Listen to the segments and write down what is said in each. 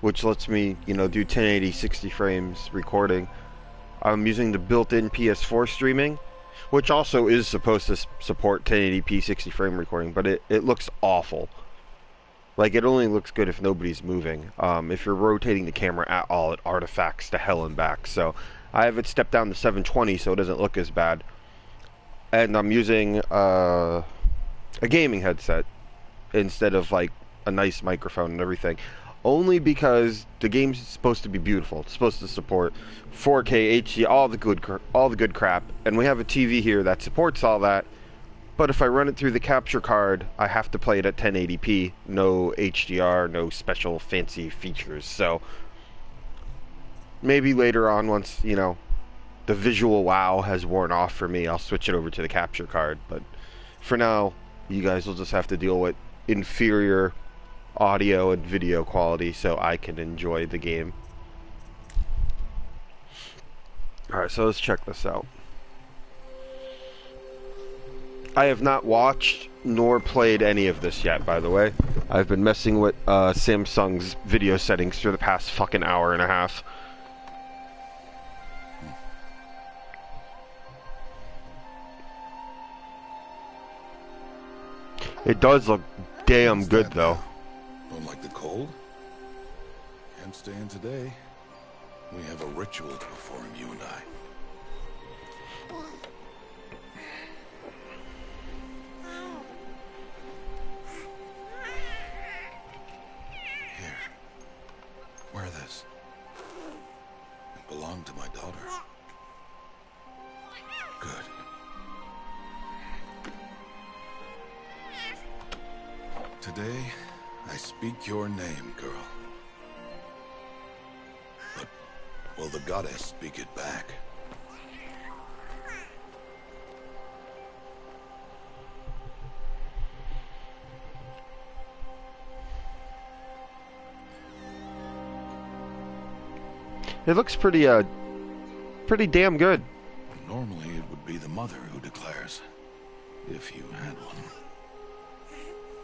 which lets me, you know, do 1080 60 frames recording. I'm using the built-in PS4 streaming, which also is supposed to support 1080p 60 frame recording, but it looks awful. Like, it only looks good if nobody's moving. If you're rotating the camera at all, it artifacts to hell and back. So I have it stepped down to 720 so it doesn't look as bad. And I'm using a gaming headset instead of, like, a nice microphone and everything. Only because the game's supposed to be beautiful. It's supposed to support 4K, HD, all the good crap. And we have a TV here that supports all that. But if I run it through the capture card, I have to play it at 1080p. No HDR, no special fancy features. So maybe later on, once, you know, the visual wow has worn off for me, I'll switch it over to the capture card. But for now, you guys will just have to deal with inferior audio and video quality so I can enjoy the game. Alright, so let's check this out. I have not watched nor played any of this yet, by the way. I've been messing with Samsung's video settings for the past fucking hour and a half. It does look damn good, though. Don't like the cold? Can't stay in today. We have a ritual to perform, you and I. Here. Wear this. It belonged to my daughter. Good. Today, I speak your name, girl. But will the goddess speak it back? It looks pretty damn good. Normally, it would be the mother who declares, if you had one.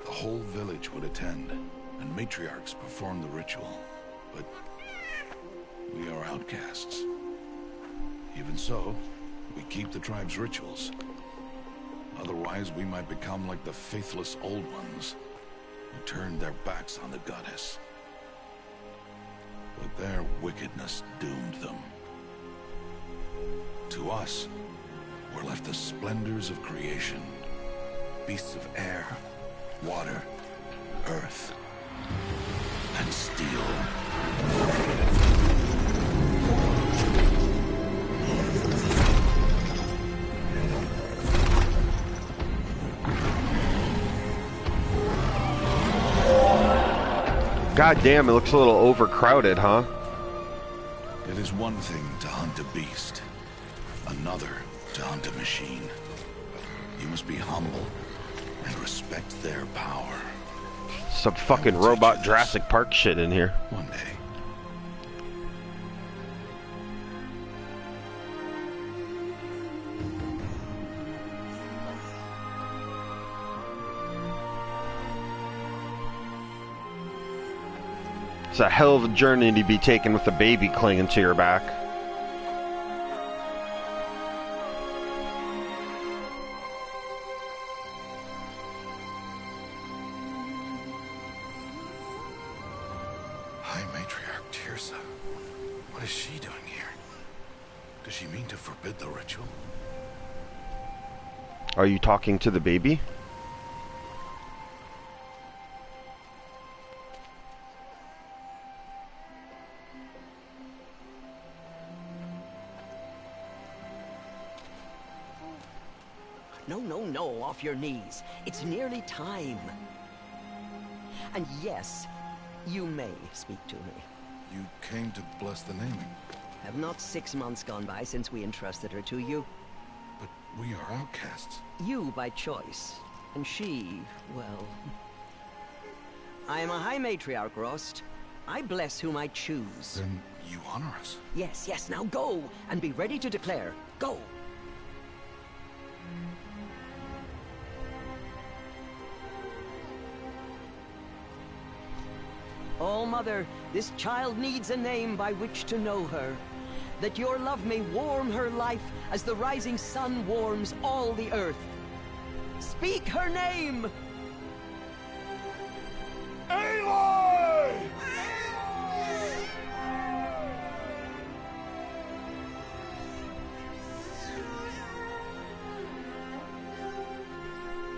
The whole village would attend, and matriarchs perform the ritual. But we are outcasts. Even so, we keep the tribe's rituals. Otherwise, we might become like the faithless old ones, who turned their backs on the goddess. But their wickedness doomed them. To us, were left the splendors of creation, beasts of air, water, earth, and steel. God damn, it looks a little overcrowded, huh? It is one thing to hunt a beast, another to hunt a machine. You must be humble and respect their power. Some fucking robot Jurassic Park shit in here. One day. It's a hell of a journey to be taken with a baby clinging to your back. High Matriarch Teersa. What is she doing here? Does she mean to forbid the ritual? Are you talking to the baby? No, off your knees. It's nearly time. And yes, you may speak to me. You came to bless the naming. Have not 6 months gone by since we entrusted her to you? But we are outcasts. You by choice, and she, well... I am a High Matriarch, Rost. I bless whom I choose. Then you honor us. Yes, now go, and be ready to declare. Go! All-Mother, this child needs a name by which to know her. That your love may warm her life as the rising sun warms all the earth. Speak her name! Aloy!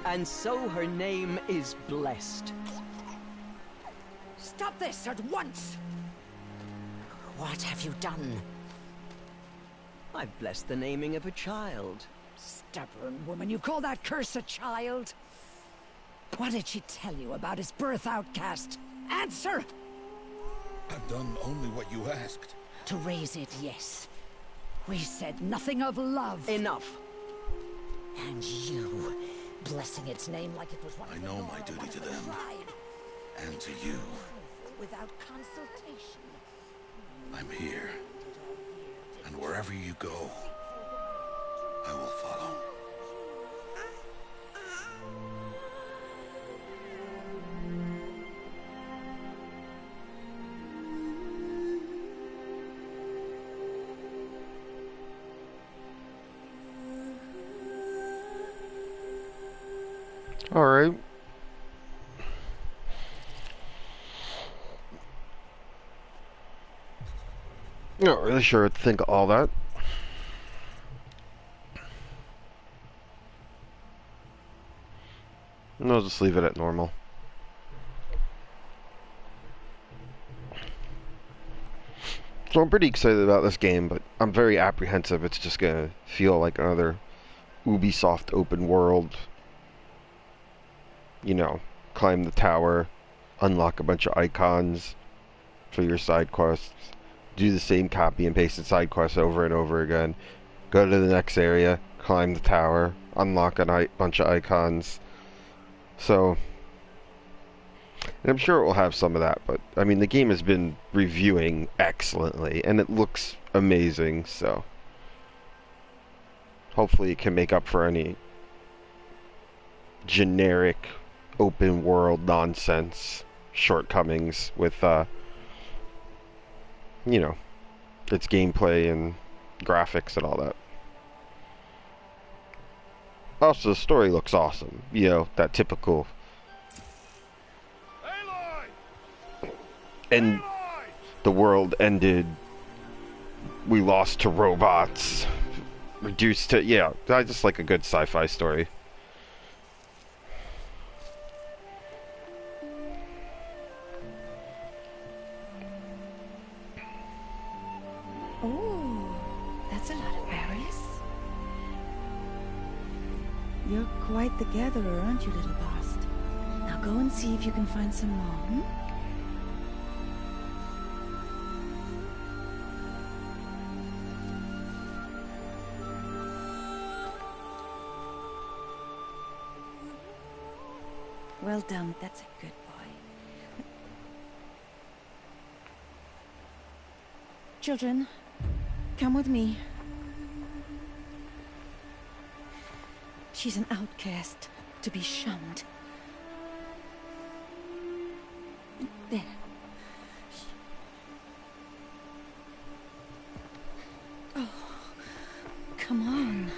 And so her name is blessed. Stop this at once! What have you done? I've blessed the naming of a child. Stubborn woman, you call that curse a child? What did she tell you about his birth, outcast? Answer! I've done only what you asked. To raise it, yes. We said nothing of love. Enough. And you, blessing its name like it was one of I the know Nora, my duty one of to the them. tribe. And to you. Without consultation. I'm here. And wherever you go, I will follow. All right. Not really sure what to think of all that. And I'll just leave it at normal. So I'm pretty excited about this game, but I'm very apprehensive it's just gonna feel like another Ubisoft open world. You know, climb the tower, unlock a bunch of icons for your side quests, do the same copy and pasted side quests over and over again, go to the next area, climb the tower, unlock a bunch of icons. So, and I'm sure it will have some of that, but I mean the game has been reviewing excellently and it looks amazing, so hopefully it can make up for any generic open world nonsense shortcomings with you know, its gameplay and graphics and all that. Also, the story looks awesome. You know, that typical. Aloy! And Aloy! the world ended. We lost to robots. Reduced to. Yeah, I just like a good sci-fi story. Oh, that's a lot of berries. You're quite the gatherer, aren't you, little Bast? Now go and see if you can find some more, hmm? Well done, that's a good boy. Children, come with me. She's an outcast, to be shunned. There. Oh, come on.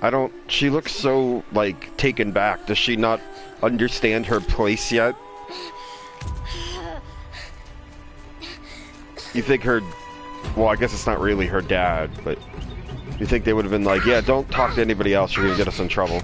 I don't. She looks so, like, taken back. Does she not understand her place yet? You think her. Well, I guess it's not really her dad, but. You think they would have been like, yeah, don't talk to anybody else, you're gonna get us in trouble.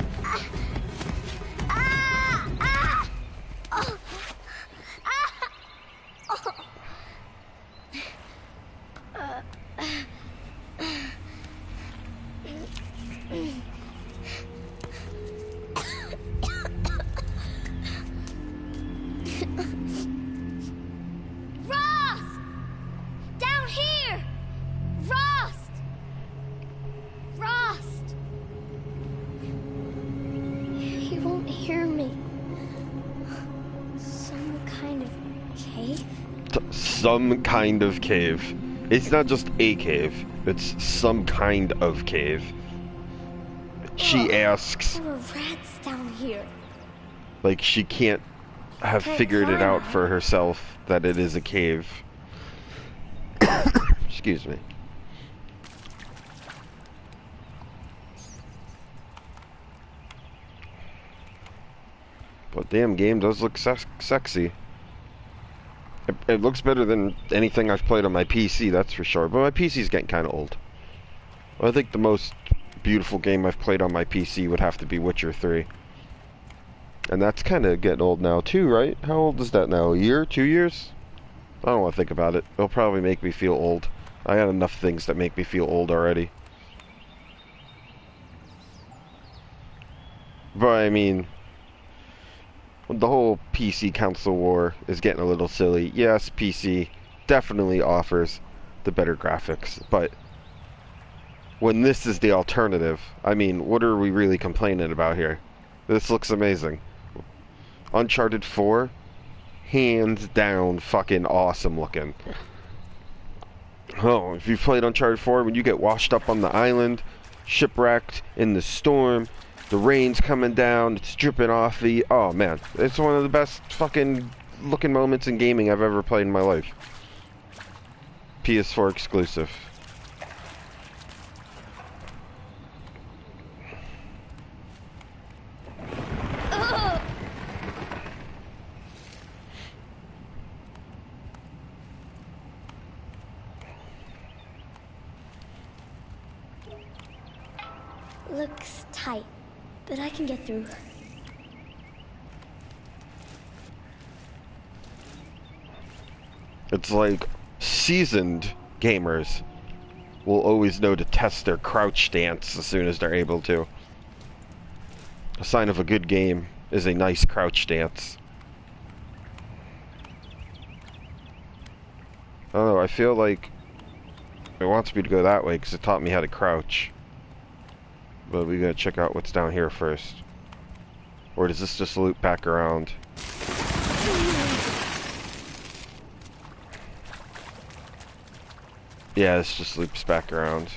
Some kind of cave. It's not just a cave, it's some kind of cave. She asks. There were rats down here. Like, she can't have figured it out for herself that it is a cave. Excuse me. But damn, game does look sexy. It looks better than anything I've played on my PC, that's for sure. But my PC's getting kind of old. I think the most beautiful game I've played on my PC would have to be Witcher 3. And that's kind of getting old now too, right? How old is that now? A year? 2 years? I don't want to think about it. It'll probably make me feel old. I got enough things that make me feel old already. But I mean, the whole PC console war is getting a little silly. Yes, PC definitely offers the better graphics, but when this is the alternative, I mean, what are we really complaining about here? This looks amazing. Uncharted 4, hands down fucking awesome looking. Oh, if you've played Uncharted 4, when you get washed up on the island, shipwrecked in the storm, the rain's coming down, it's dripping off the... Oh man, it's one of the best fucking looking moments in gaming I've ever played in my life. PS4 exclusive. Looks tight, but I can get through. It's like seasoned gamers will always know to test their crouch stance as soon as they're able to. A sign of a good game is a nice crouch stance. I don't know, I feel like it wants me to go that way because it taught me how to crouch. But we gotta check out what's down here first. Or does this just loop back around? Yeah, this just loops back around.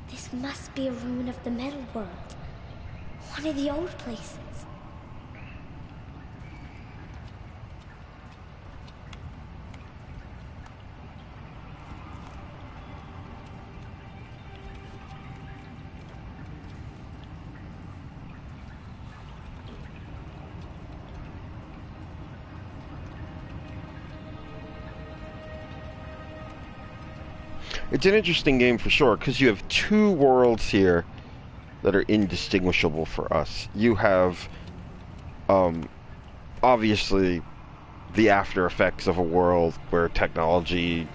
This must be a ruin of the metal world. One of the old places. It's an interesting game for sure, because you have two worlds here that are indistinguishable for us. You have, obviously, the after effects of a world where technology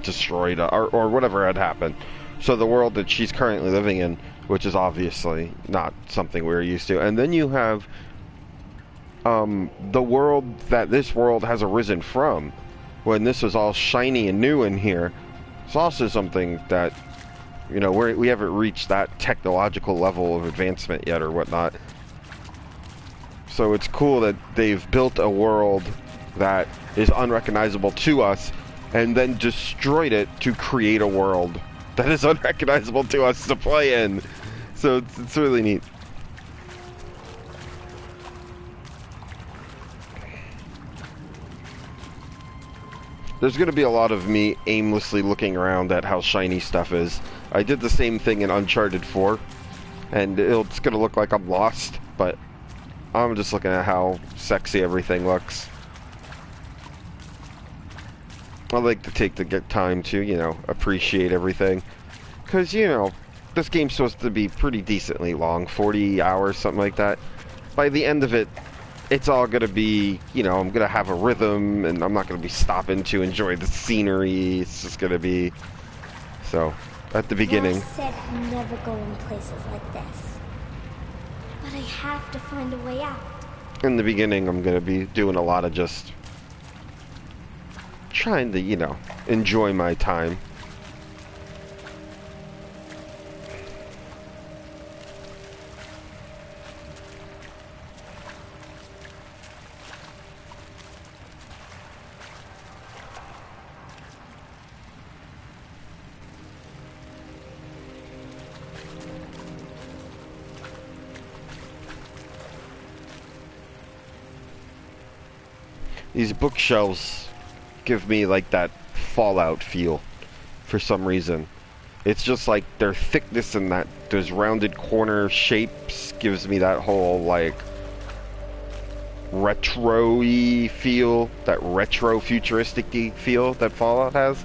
destroyed, or whatever had happened. So the world that she's currently living in, which is obviously not something we're used to. And then you have the world that this world has arisen from, when this was all shiny and new in here. It's also something that, you know, we haven't reached that technological level of advancement yet or whatnot. So it's cool that they've built a world that is unrecognizable to us and then destroyed it to create a world that is unrecognizable to us to play in. So it's really neat. There's going to be a lot of me aimlessly looking around at how shiny stuff is. I did the same thing in Uncharted 4, and it's going to look like I'm lost, but I'm just looking at how sexy everything looks. I like to take the time to, you know, appreciate everything. Because, you know, this game's supposed to be pretty decently long, 40 hours, something like that. By the end of it, it's all going to be, you know, I'm going to have a rhythm, and I'm not going to be stopping to enjoy the scenery. It's just going to be... So, at the beginning... I said I'd never go in places like this. But I have to find a way out. In the beginning, I'm going to be doing a lot of just... trying to, you know, enjoy my time. These bookshelves give me like that Fallout feel for some reason. It's just like their thickness and that those rounded corner shapes gives me that whole like retro-y feel, that retro futuristic-y feel that Fallout has.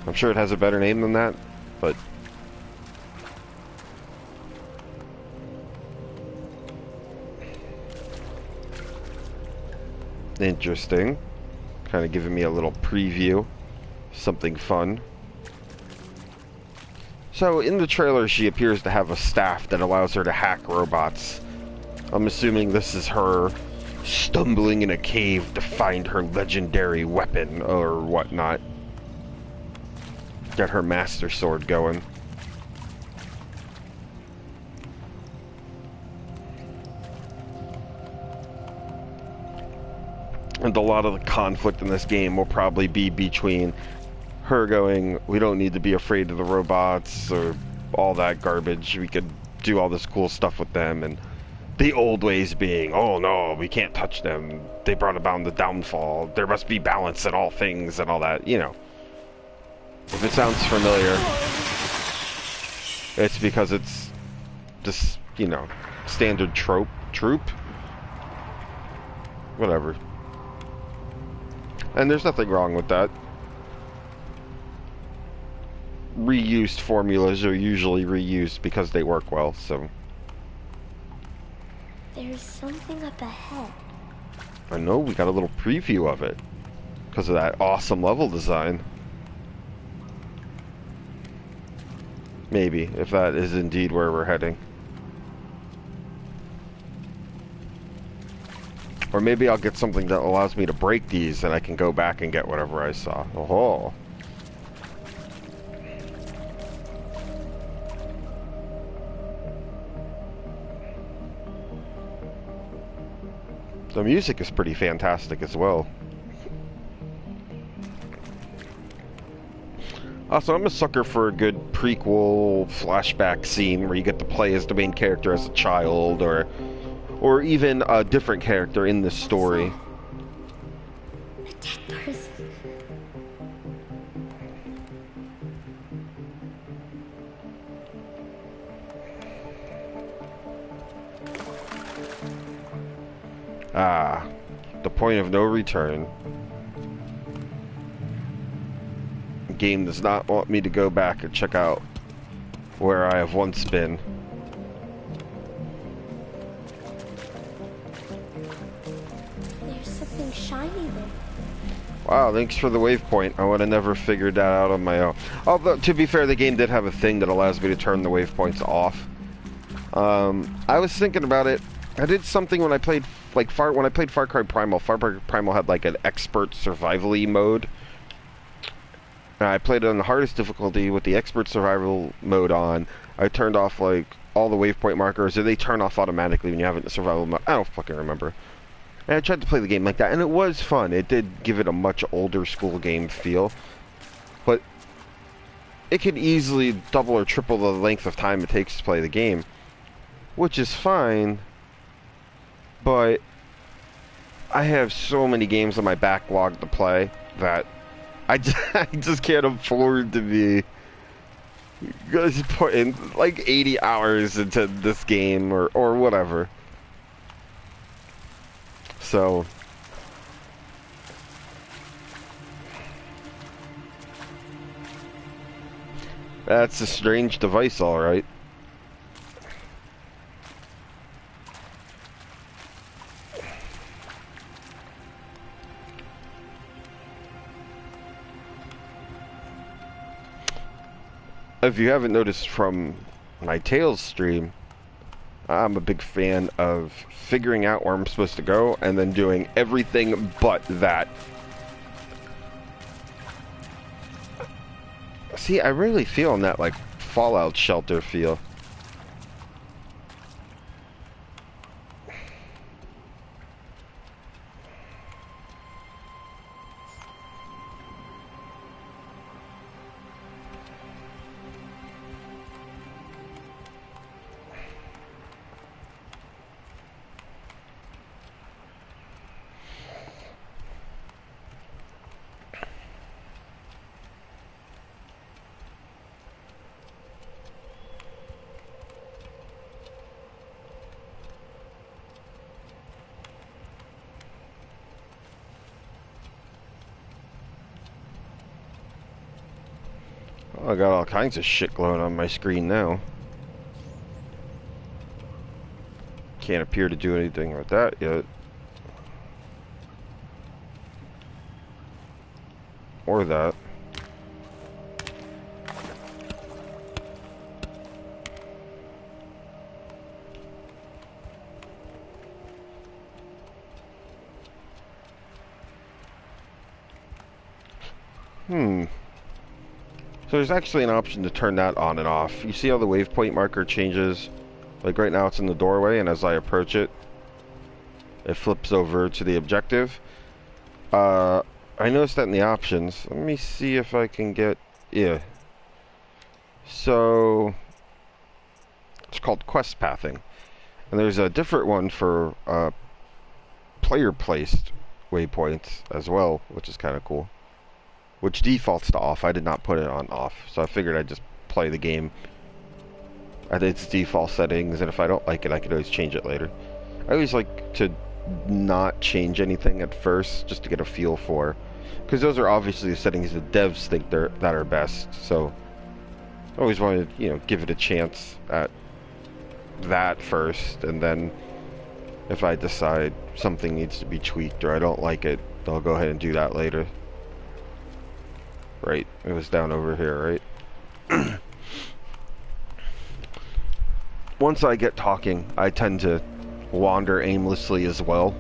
I'm sure it has a better name than that, but interesting. Kind of giving me a little preview. Something fun. So, in the trailer, she appears to have a staff that allows her to hack robots. I'm assuming this is her stumbling in a cave to find her legendary weapon or whatnot. Get her Master Sword going. And a lot of the conflict in this game will probably be between her going, we don't need to be afraid of the robots or all that garbage. We could do all this cool stuff with them. And the old ways being, oh no, we can't touch them. They brought about the downfall. There must be balance in all things and all that, you know. If it sounds familiar, it's because it's just, you know, standard trope. Whatever. And there's nothing wrong with that. Reused formulas are usually reused because they work well, so. There's something up ahead. I know, we got a little preview of it. Because of that awesome level design. Maybe, if that is indeed where we're heading. Or maybe I'll get something that allows me to break these and I can go back and get whatever I saw. Oh. The music is pretty fantastic as well. Also, I'm a sucker for a good prequel flashback scene where you get to play as the main character as a child, or even a different character in the story. A dead person. Ah, the point of no return. The game does not want me to go back and check out where I have once been. There's something shiny there. Wow, thanks for the waypoint. I would have never figured that out on my own. Although, to be fair, the game did have a thing that allows me to turn the waypoints off. I was thinking about it. I did something when I played, like, Far Cry Primal. Far Cry Primal had, like, an expert survival-y mode. And I played it on the hardest difficulty with the expert survival mode on. I turned off, like, all the waypoint markers, or they turn off automatically when you have it in survival mode. I don't fucking remember. And I tried to play the game like that, and it was fun. It did give it a much older school game feel. But it could easily double or triple the length of time it takes to play the game. Which is fine. But I have so many games on my backlog to play that I just can't afford to be just putting like 80 hours into this game or whatever. So that's a strange device, all right. If you haven't noticed from my Tales stream, I'm a big fan of figuring out where I'm supposed to go and then doing everything but that. See, I really feel in that, like, Fallout Shelter feel. I got all kinds of shit glowing on my screen now. Can't appear to do anything with that yet. Or that. So there's actually an option to turn that on and off. You see how the waypoint marker changes? Like right now it's in the doorway, and as I approach it, it flips over to the objective. I noticed that in the options. Let me see if I can get... Yeah. So... It's called quest pathing. And there's a different one for player-placed waypoints as well, which is kind of cool. Which defaults to off. I did not put it on off, so I figured I'd just play the game at its default settings, and if I don't like it, I could always change it later. I always like to not change anything at first, just to get a feel for, because those are obviously the settings that devs think that are best. So I always want to, you know, give it a chance at that first, and then if I decide something needs to be tweaked or I don't like it, I'll go ahead and do that later. Right, it was down over here, right? Once I get talking, I tend to wander aimlessly as well.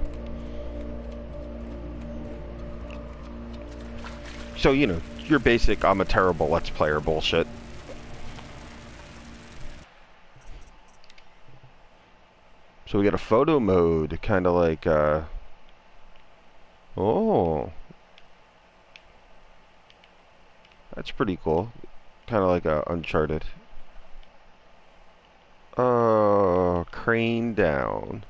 So, you know, your basic I'm a terrible Let's Player bullshit. So we got a photo mode, kind of like, oh. That's pretty cool. Kind of like Uncharted. Crane down.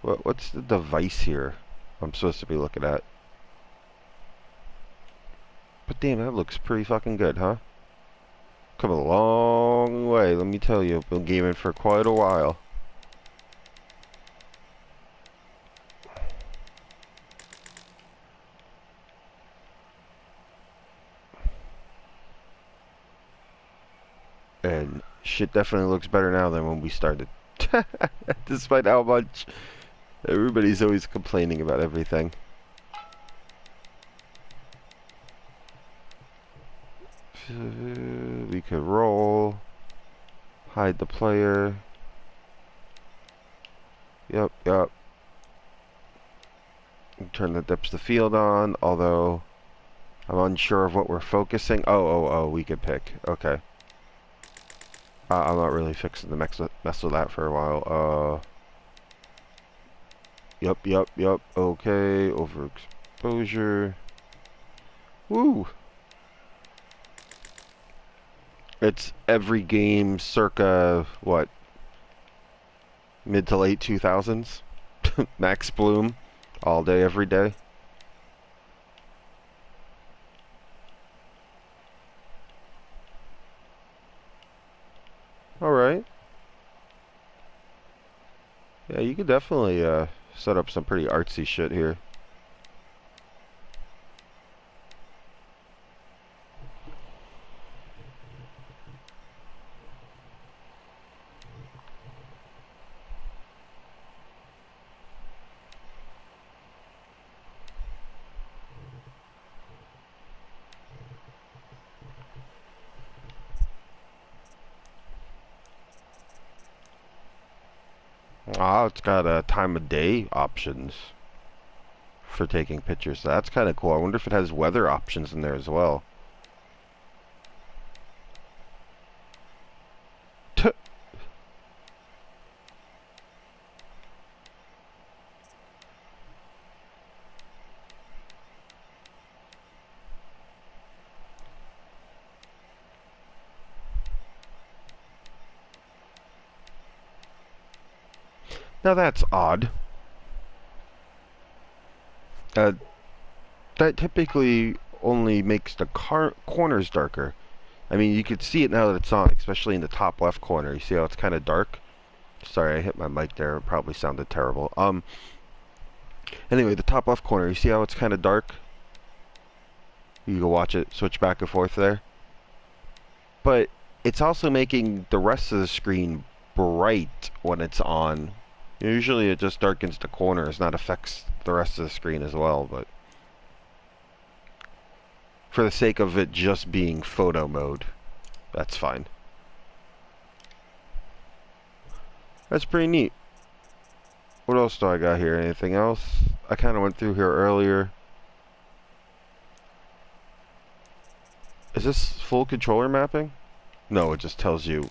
What's the device here I'm supposed to be looking at? But damn, that looks pretty fucking good, huh? Come a long way, let me tell you. Been gaming for quite a while. And shit definitely looks better now than when we started. Despite how much everybody's always complaining about everything. We could roll. Hide the player. Yep. Turn the depth of field on, although I'm unsure of what we're focusing. Oh, we could pick. Okay. I'm not really fixing to mess with that for a while. Yep. Okay, overexposure. Woo! It's every game circa, what? Mid to late 2000s? Max Bloom. All day, every day. Alright. Yeah, you could definitely set up some pretty artsy shit here. Ah, it's got time of day options for taking pictures. That's kind of cool. I wonder if it has weather options in there as well. Now that's odd. That typically only makes the corners darker. I mean, you could see it now that it's on, especially in the top left corner. You see how it's kind of dark? Sorry, I hit my mic there. It probably sounded terrible. Anyway, the top left corner, you see how it's kind of dark? You can watch it switch back and forth there. but it's also making the rest of the screen bright when it's on. Usually it just darkens the corners, not affects the rest of the screen as well, but for the sake of it just being photo mode, that's fine. That's pretty neat. What else do I got here? Anything else? I kind of went through here earlier. Is this full controller mapping? No, it just tells you.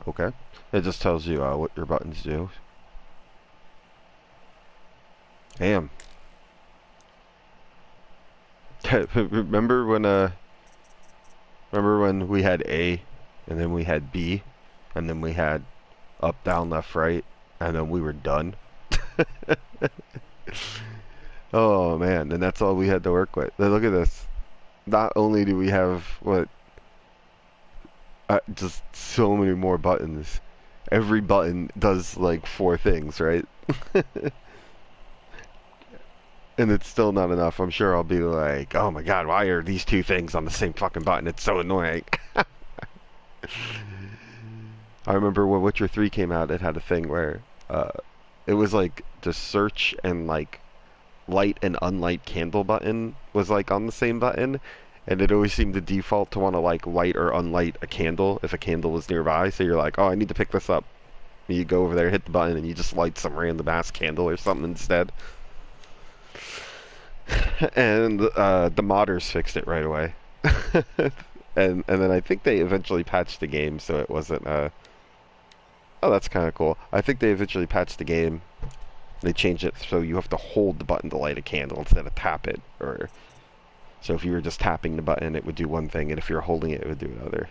Okay. It just tells you what your buttons do. Damn. Remember when we had A, and then we had B, and then we had up, down, left, right, and then we were done? Oh man, and that's all we had to work with. Look at this. Not only do we have just so many more buttons. Every button does like 4 things, right? And it's still not enough. I'm sure I'll be like, oh my god, why are these 2 things on the same fucking button? It's so annoying. I remember when Witcher 3 came out, it had a thing where it was like the search and like light and unlight candle button was like on the same button, and it always seemed to default to want to like light or unlight a candle if a candle was nearby. So you're like, oh, I need to pick this up. And you go over there, hit the button, and you just light some random ass candle or something instead. And the modders fixed it right away. and then I think they eventually patched the game so it wasn't oh, that's kind of cool. I think they eventually patched the game. They changed it so you have to hold the button to light a candle instead of tap it. Or so if you were just tapping the button, it would do one thing, and if you're holding it, it would do another.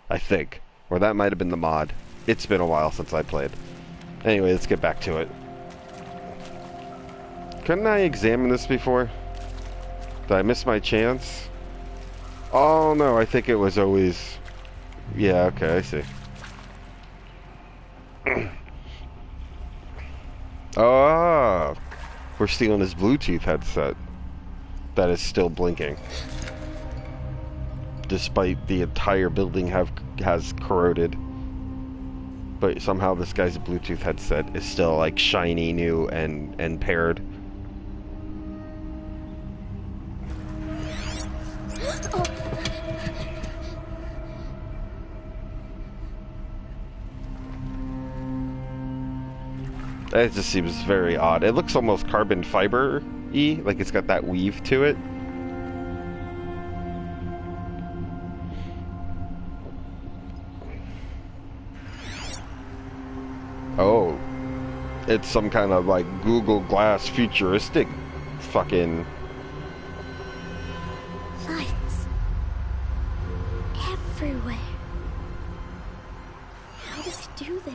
I think. Or that might have been the mod. It's been a while since I played. Anyway, let's get back to it. Couldn't I examine this before? Did I miss my chance? Oh no, I think it was always... Yeah, okay, I see. Ah, we're stealing his Bluetooth headset. That is still blinking. Despite the entire building has corroded. But somehow this guy's Bluetooth headset is still like shiny, new, and paired. It just seems very odd. It looks almost carbon fiber-y, like it's got that weave to it. Oh. It's some kind of like Google Glass futuristic fucking... Lights. Everywhere. How does he do this?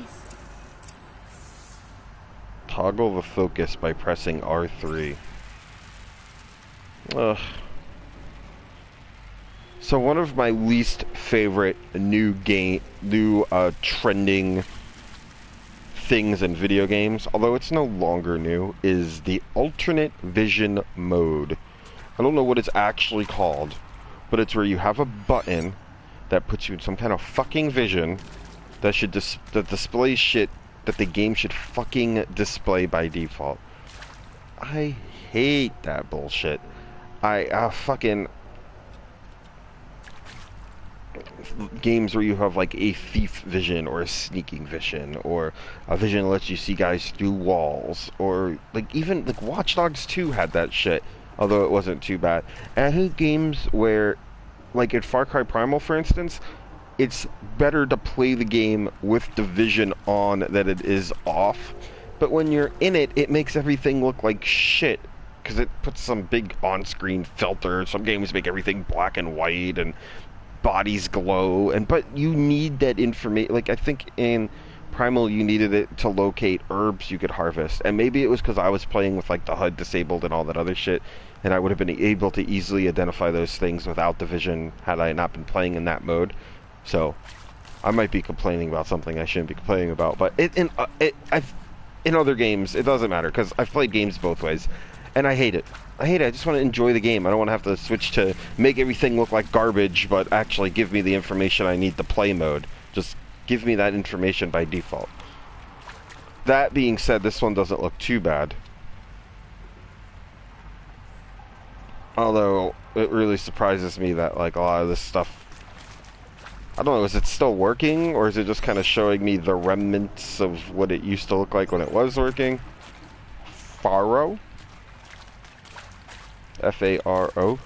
Toggle the focus by pressing R3. Ugh. So one of my least favorite new trending things in video games, although it's no longer new, is the alternate vision mode. I don't know what it's actually called, but it's where you have a button that puts you in some kind of fucking vision that should that displays shit that the game should fucking display by default. I hate that bullshit. I fucking... Games where you have like a thief vision or a sneaking vision or a vision that lets you see guys through walls, or like even like Watch Dogs 2 had that shit, although it wasn't too bad. And I hate games where, like in Far Cry Primal for instance, it's better to play the game with the vision on than it is off. But when you're in it, it makes everything look like shit. Because it puts some big on-screen filter. Some games make everything black and white and bodies glow. But you need that information. Like, I think in Primal you needed it to locate herbs you could harvest. And maybe it was because I was playing with like the HUD disabled and all that other shit. And I would have been able to easily identify those things without the vision had I not been playing in that mode. So, I might be complaining about something I shouldn't be complaining about, but in other games, it doesn't matter, because I've played games both ways, And I hate it. I hate it. I just want to enjoy the game. I don't want to have to switch to make everything look like garbage, but actually give me the information I need to play mode. Just give me that information by default. That being said, this one doesn't look too bad. Although, it really surprises me that, like, a lot of this stuff... I don't know, is it still working? Or is it just kind of showing me the remnants of what it used to look like when it was working? Faro? F-A-R-O?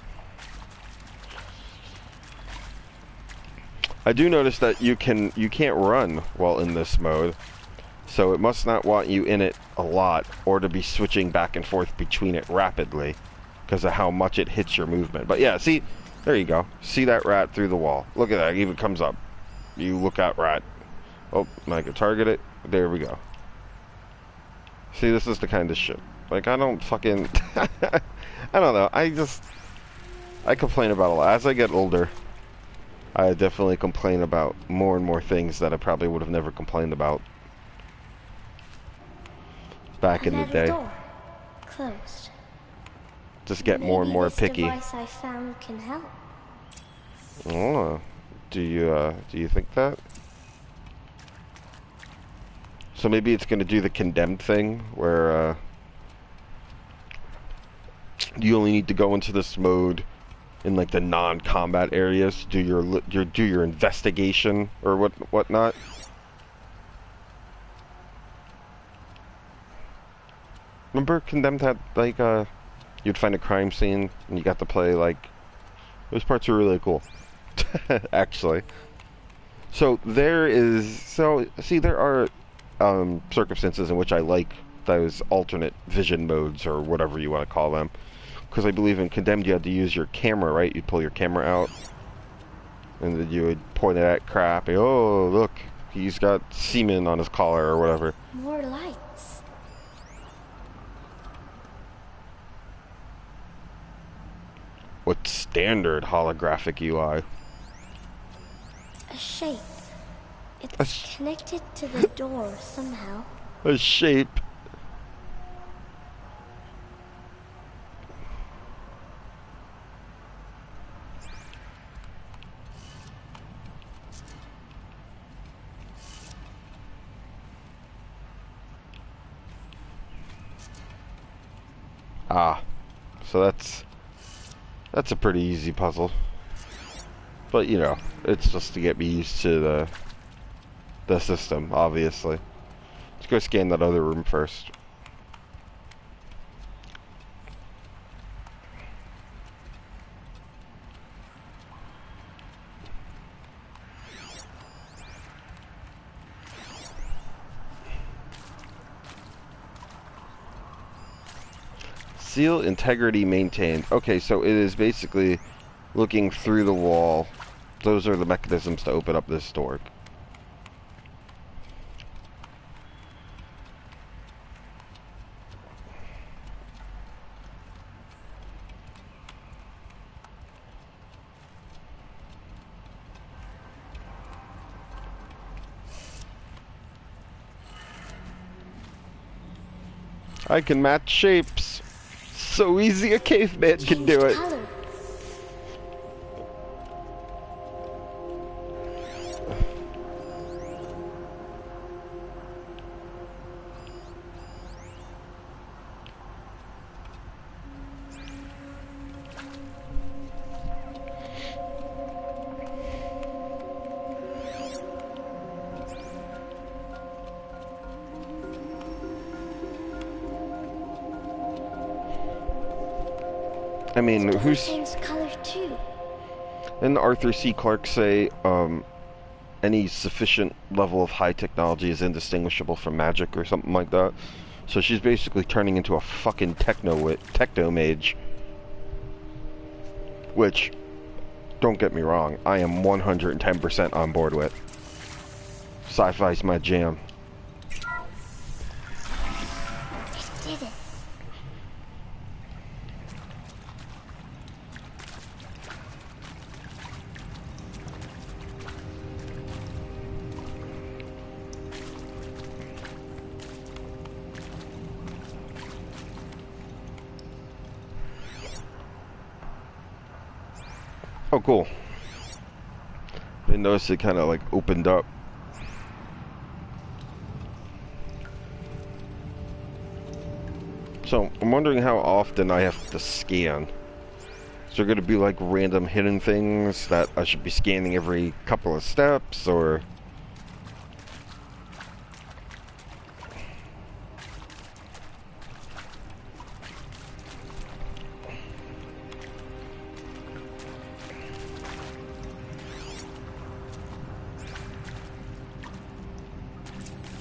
I do notice that you can't run while in this mode. So it must not want you in it a lot, or to be switching back and forth between it rapidly, because of how much it hits your movement. But yeah, see, there you go. See that rat through the wall. Look at that, it even comes up. You look at rat. Oh, I can target it. There we go. See, this is the kind of shit. Like, I don't fucking... I don't know, I complain about a lot. As I get older, I definitely complain about more and more things that I probably would have never complained about back in the day. Door. Closed. Just get more and more Maybe picky. This device I found can help. Oh, do you think that? So maybe it's gonna do the condemned thing where you only need to go into this mode in like the non-combat areas to do your investigation or whatnot. Remember Condemned had like you'd find a crime scene and you got to play like those parts are really cool. Actually. So there are circumstances in which I like those alternate vision modes or whatever you want to call them. Because I believe in Condemned you had to use your camera, right? You'd pull your camera out and then you would point it at crap and, oh look, he's got semen on his collar or whatever. More lights. What's standard holographic UI? A shape. It's connected to the door somehow. A shape. Ah, so that's a pretty easy puzzle. But you know, it's just to get me used to the system, obviously. Let's go scan that other room first. Seal integrity maintained. Okay, so it is basically looking through the wall. Those are the mechanisms to open up this door. I can match shapes. So easy a caveman can do it. Color. I mean, who's... Change color too. Didn't Arthur C. Clarke say, any sufficient level of high technology is indistinguishable from magic or something like that? So she's basically turning into a fucking techno mage. Which, don't get me wrong, I am 110% on board with. Sci-fi's my jam. It did it. Oh, cool. I noticed it kind of like opened up. So I'm wondering how often I have to scan. Is there going to be like random hidden things that I should be scanning every couple of steps, or?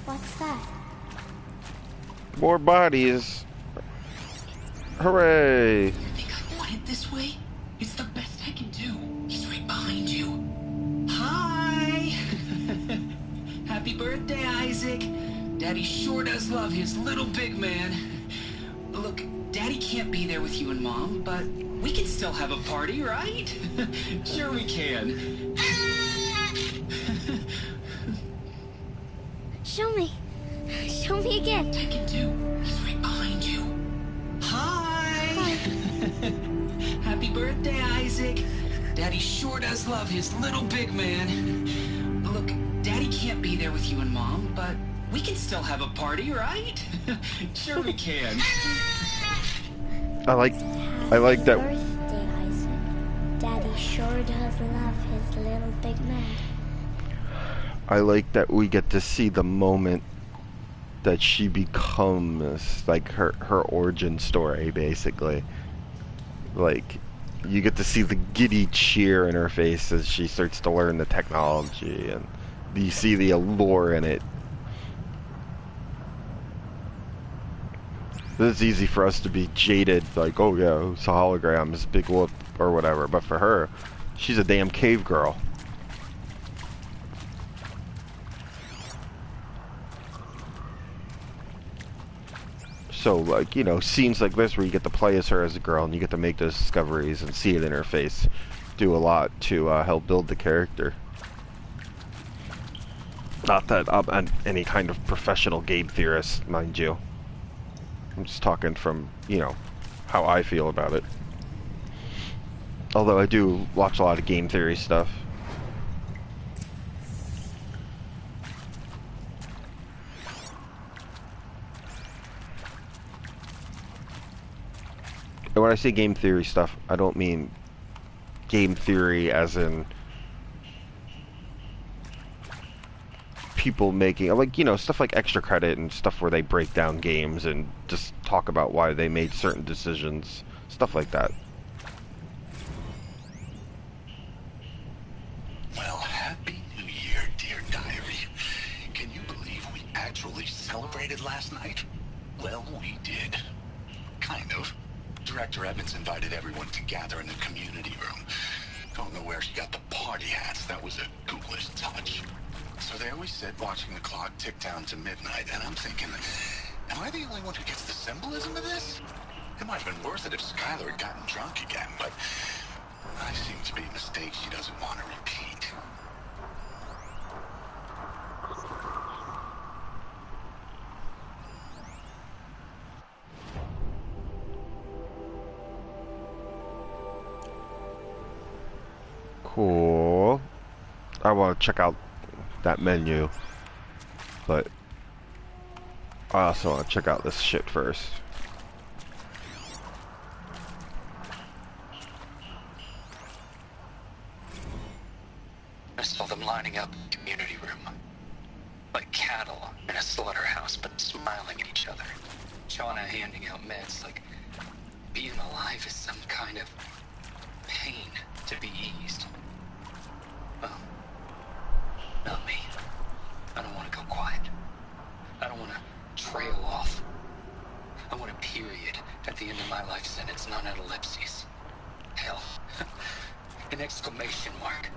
What's that? More bodies. Hooray! You think I want it this way? It's the best I can do. He's right behind you. Hi! Happy birthday, Isaac. Daddy sure does love his little big man. Look, Daddy can't be there with you and Mom, but we can still have a party, right? Sure we can. Show me. Show me again. I can do. He's right behind you. Hi! Happy birthday, Isaac. Daddy sure does love his little big man. Look, Daddy can't be there with you and Mom, but we can still have a party, right? Sure we can. I like that. Birthday, Isaac. Daddy sure does love his little big man. I like that we get to see the moment that she becomes, like, her origin story, basically. Like, you get to see the giddy cheer in her face as she starts to learn the technology, and you see the allure in it. It's easy for us to be jaded, like, oh yeah, it's a hologram, it's a big whoop, or whatever, but for her, she's a damn cave girl. So, like, you know, scenes like this where you get to play as her as a girl and you get to make those discoveries and see it in her face do a lot to help build the character. Not that I'm any kind of professional game theorist, mind you. I'm just talking from, you know, how I feel about it. Although I do watch a lot of game theory stuff. And when I say game theory stuff, I don't mean game theory as in people making, like, you know, stuff like Extra Credit and stuff where they break down games and just talk about why they made certain decisions, stuff like that. Well, happy New Year, dear diary. Can you believe we actually celebrated last night? Well, we did. Kind of. Director Evans invited everyone to gather in the community room. Don't know where she got the party hats. That was a ghoulish touch. So there we sit, watching the clock tick down to midnight, and I'm thinking, am I the only one who gets the symbolism of this? It might have been worth it if Skylar had gotten drunk again, but I seem to be a mistake she doesn't want to repeat. Cool. I want to check out that menu, but I also want to check out this shit first. I saw them lining up in the community room, like cattle in a slaughterhouse, but smiling at each other. Shauna handing out meds like being alive is some kind of pain to be eased. Well, not me. I don't want to go quiet. I don't want to trail off. I want a period at the end of my life sentence, not an ellipses. Hell, an exclamation mark.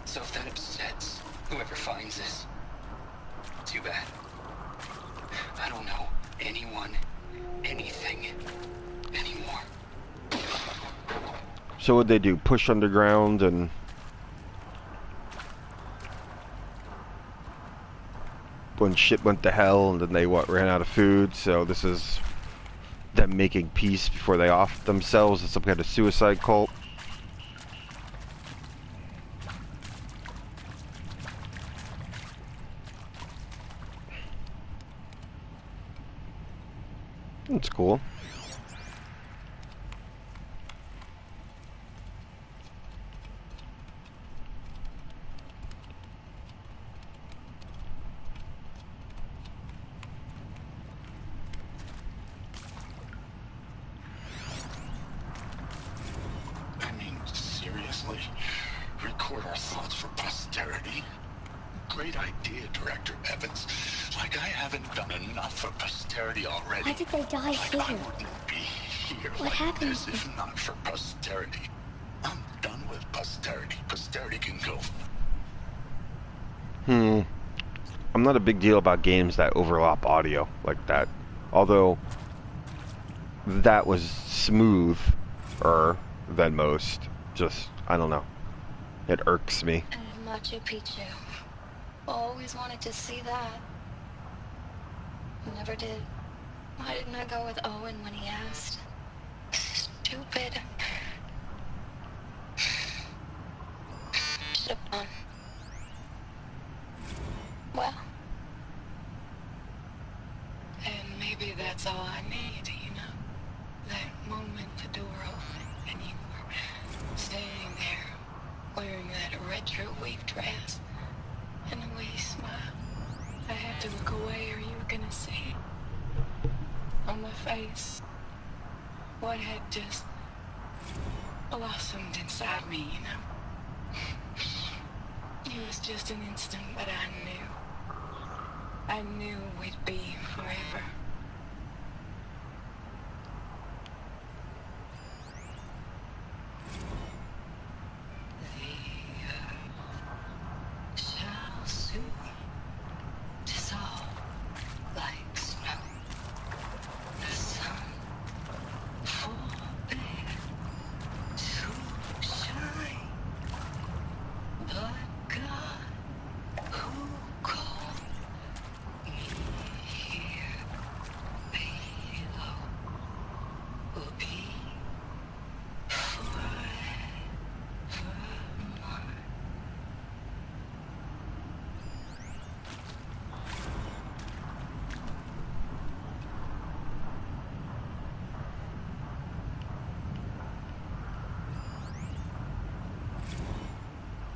So if that upsets whoever finds this, too bad. I don't know anyone, anything, anymore. So what'd they do? Push underground and when shit went to hell, and then they ran out of food. So this is them making peace before they off themselves as some kind of suicide cult. That's cool. I mean, seriously? Record our thoughts for posterity? Great idea, Director Evans. Like I haven't done enough for posterity already. Why did they die Like here? I wouldn't be here What like happened? this if not for posterity. I'm done with posterity. Posterity can go. I'm not a big deal about games that overlap audio like that. Although, that was smoother than most. Just, I don't know. It irks me. And Machu Picchu. Always wanted to see that. Never did. Why didn't I go with Owen when he asked? Stupid. Should've gone. Well. And maybe that's all I need, you know? That moment the door opened and you were standing there wearing that retro weave dress and the way you smiled. I had to look away or you were gonna see it on my face. What had just blossomed inside me, you know? It was just an instant, but I knew we'd be forever. The earth shall soon dissolve like snow. The sun forbid to shine, but God who called me here below will be forevermore.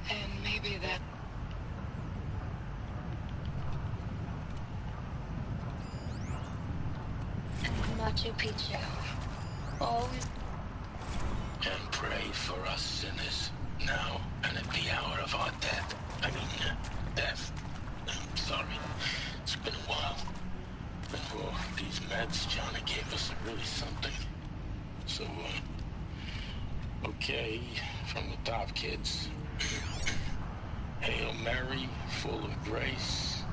And maybe that. And Machu Picchu. Always. And pray for us sinners, now and at the hour of our death. I mean, death. I'm sorry. It's been a while. And for these meds Johnny gave us are really something. So, okay, from the top, kids. Hail Mary, full of grace.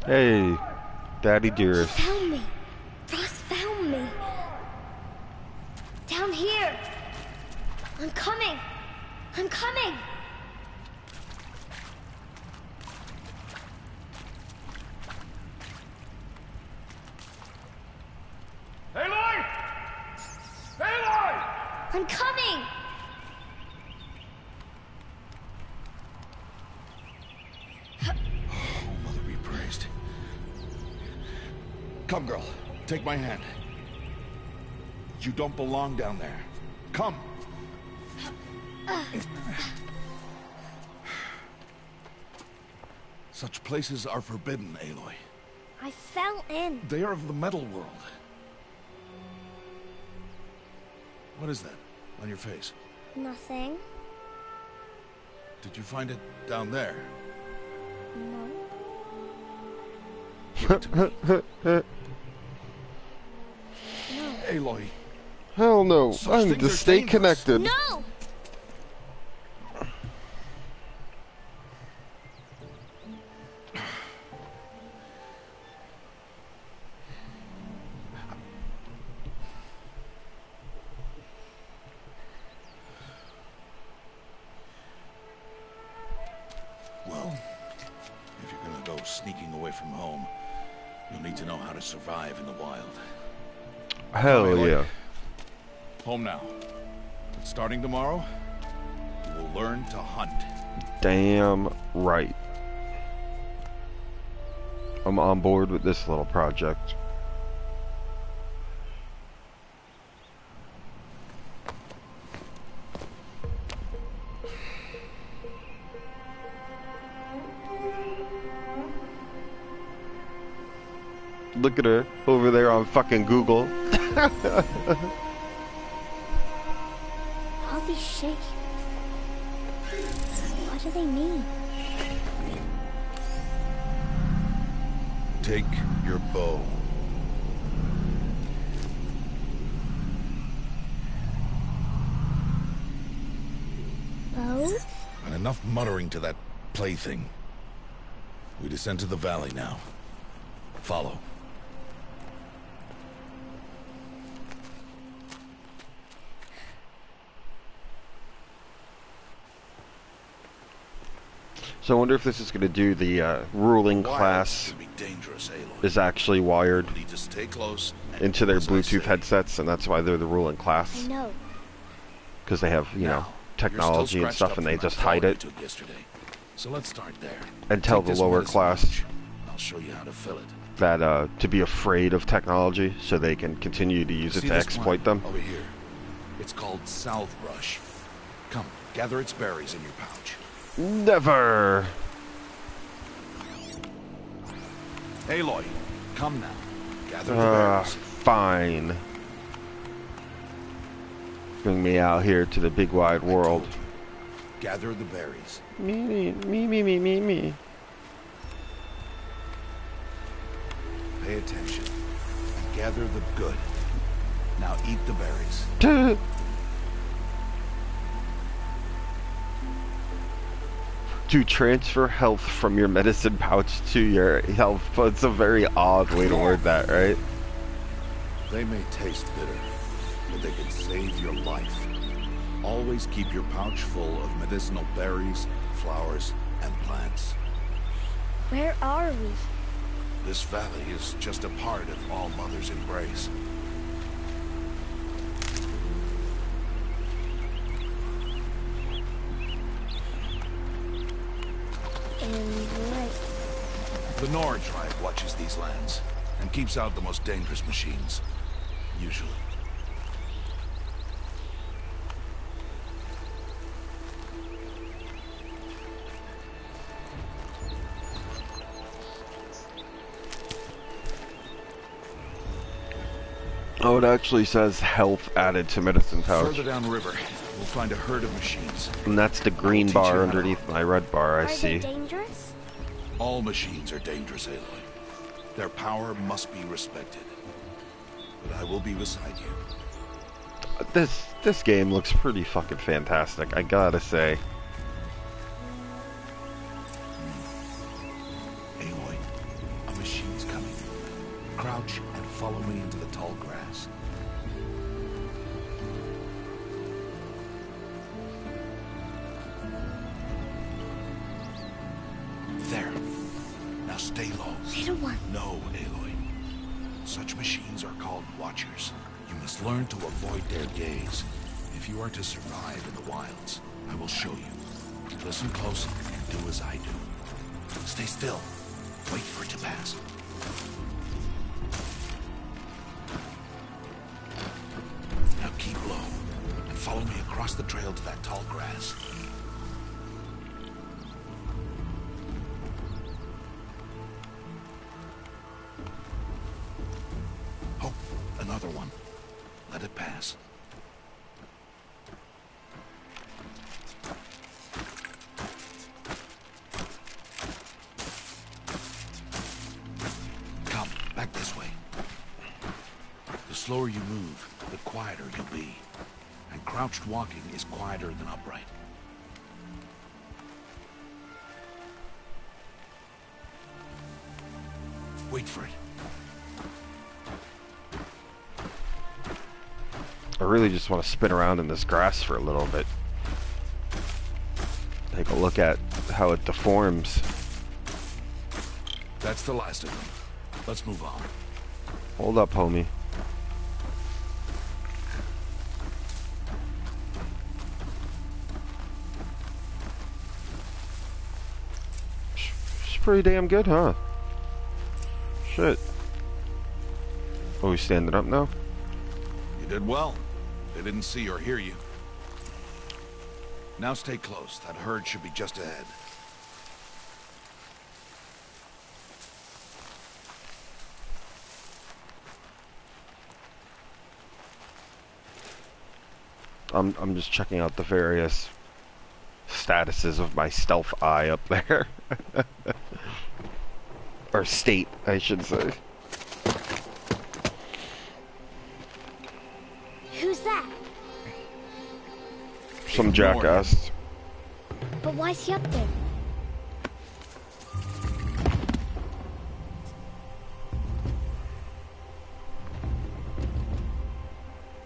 Hey, Daddy Dearest. He found me. Ross found me. Down here. I'm coming. I'm coming. Aloy! Aloy! I'm coming. Oh, Mother be praised. Come, girl. Take my hand. You don't belong down there. Come. Such places are forbidden, Aloy. I fell in. They are of the metal world. What is that on your face? Nothing. Did you find it down there? No. Give it to me. No. Aloy. Hell no. Such I need things to are stay dangerous. connected. No! Well, if you're gonna go sneaking away from home, you'll need to know how to survive in the wild. Hell Aloy. yeah. Home now. But starting tomorrow, you will learn to hunt. Damn right. I'm on board with this little project. Look at her over there on fucking Google. All these shapes. What do they mean? Take your bow. Bow? And enough muttering to that plaything. We descend to the valley now. Follow. So I wonder if this is going to do the ruling Wild class can be dangerous, Aloy. is actually wired You need to stay close and into do their as I Bluetooth say. headsets, and that's why they're the ruling I class. know. Because they have, you know, Now, technology you're and still stuff, and scratched they up just from that hide fall it you took yesterday. So let's start there. and tell Take the this lower medicine class pouch. I'll show you how to fill it. that to be afraid of technology so they can continue to use it See to this exploit plant them. over here? It's called South Brush. Come, gather its berries in your pouch. Never. Aloy, come now. Gather the berries. Fine. Bring me out here to the big wide world. Gather the berries. Me. Me. Pay attention. And gather the good. Now eat the berries. To transfer health from your medicine pouch to your health. It's a very odd way to word that, right? They may taste bitter, but they can save your life. Always keep your pouch full of medicinal berries, flowers, and plants. Where are we? This valley is just a part of All Mother's embrace. The Nora tribe watches these lands and keeps out the most dangerous machines. Usually. Oh, it actually says health added to medicine pouch. Further downriver, we'll find a herd of machines. And that's the green teach you bar how to underneath my red bar, I Are see. they dangerous? All machines are dangerous, Aloy. Their power must be respected. But I will be beside you. This game looks pretty fucking fantastic, I gotta say. Aloy, a machine's coming. Crouch and follow me into the tall grass. There. Now stay low. Little one. No, Aloy. Such machines are called Watchers. You must learn to avoid their gaze. If you are to survive in the wilds, I will show you. Listen close and do as I do. Stay still. Wait for it to pass. Now keep low and follow me across the trail to that tall grass. Oh, another one. Let it pass. slower you move, the quieter you'll be. And crouched walking is quieter than upright. Wait for it. I really just want to spin around in this grass for a little bit. Take a look at how it deforms. That's the last of them. Let's move on. Hold up, homie. She's pretty damn good, huh? Shit. Oh, he's standing up now? You did well. They didn't see or hear you. Now stay close. That herd should be just ahead. I'm just checking out the various statuses of my stealth eye up there. Or state, I should say. Who's that? Some jackass. But why's he up there?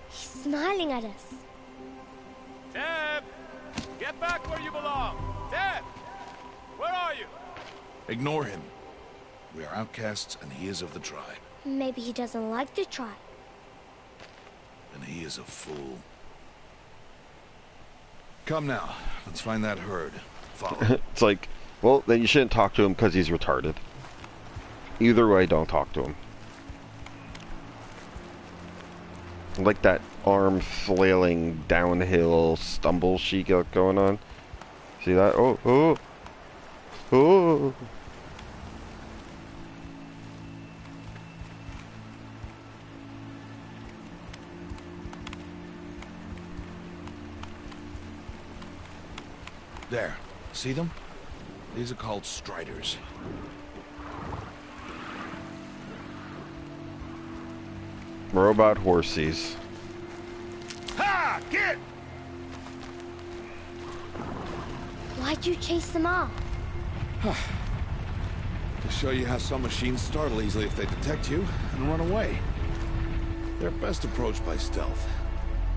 He's smiling at us. Deb! Get back where you belong! Deb! Where are you? Ignore him. We are outcasts, and he is of the tribe. Maybe he doesn't like the tribe. And he is a fool. Come now. Let's find that herd. Follow. It's like, well, then you shouldn't talk to him because he's retarded. Either way, don't talk to him. Like that arm flailing downhill stumble she got going on. See that? Oh, oh, oh. There. See them? These are called striders. Robot horsies. Ha! Get! Why'd you chase them off? To show you how some machines startle easily if they detect you and run away. They're best approached by stealth.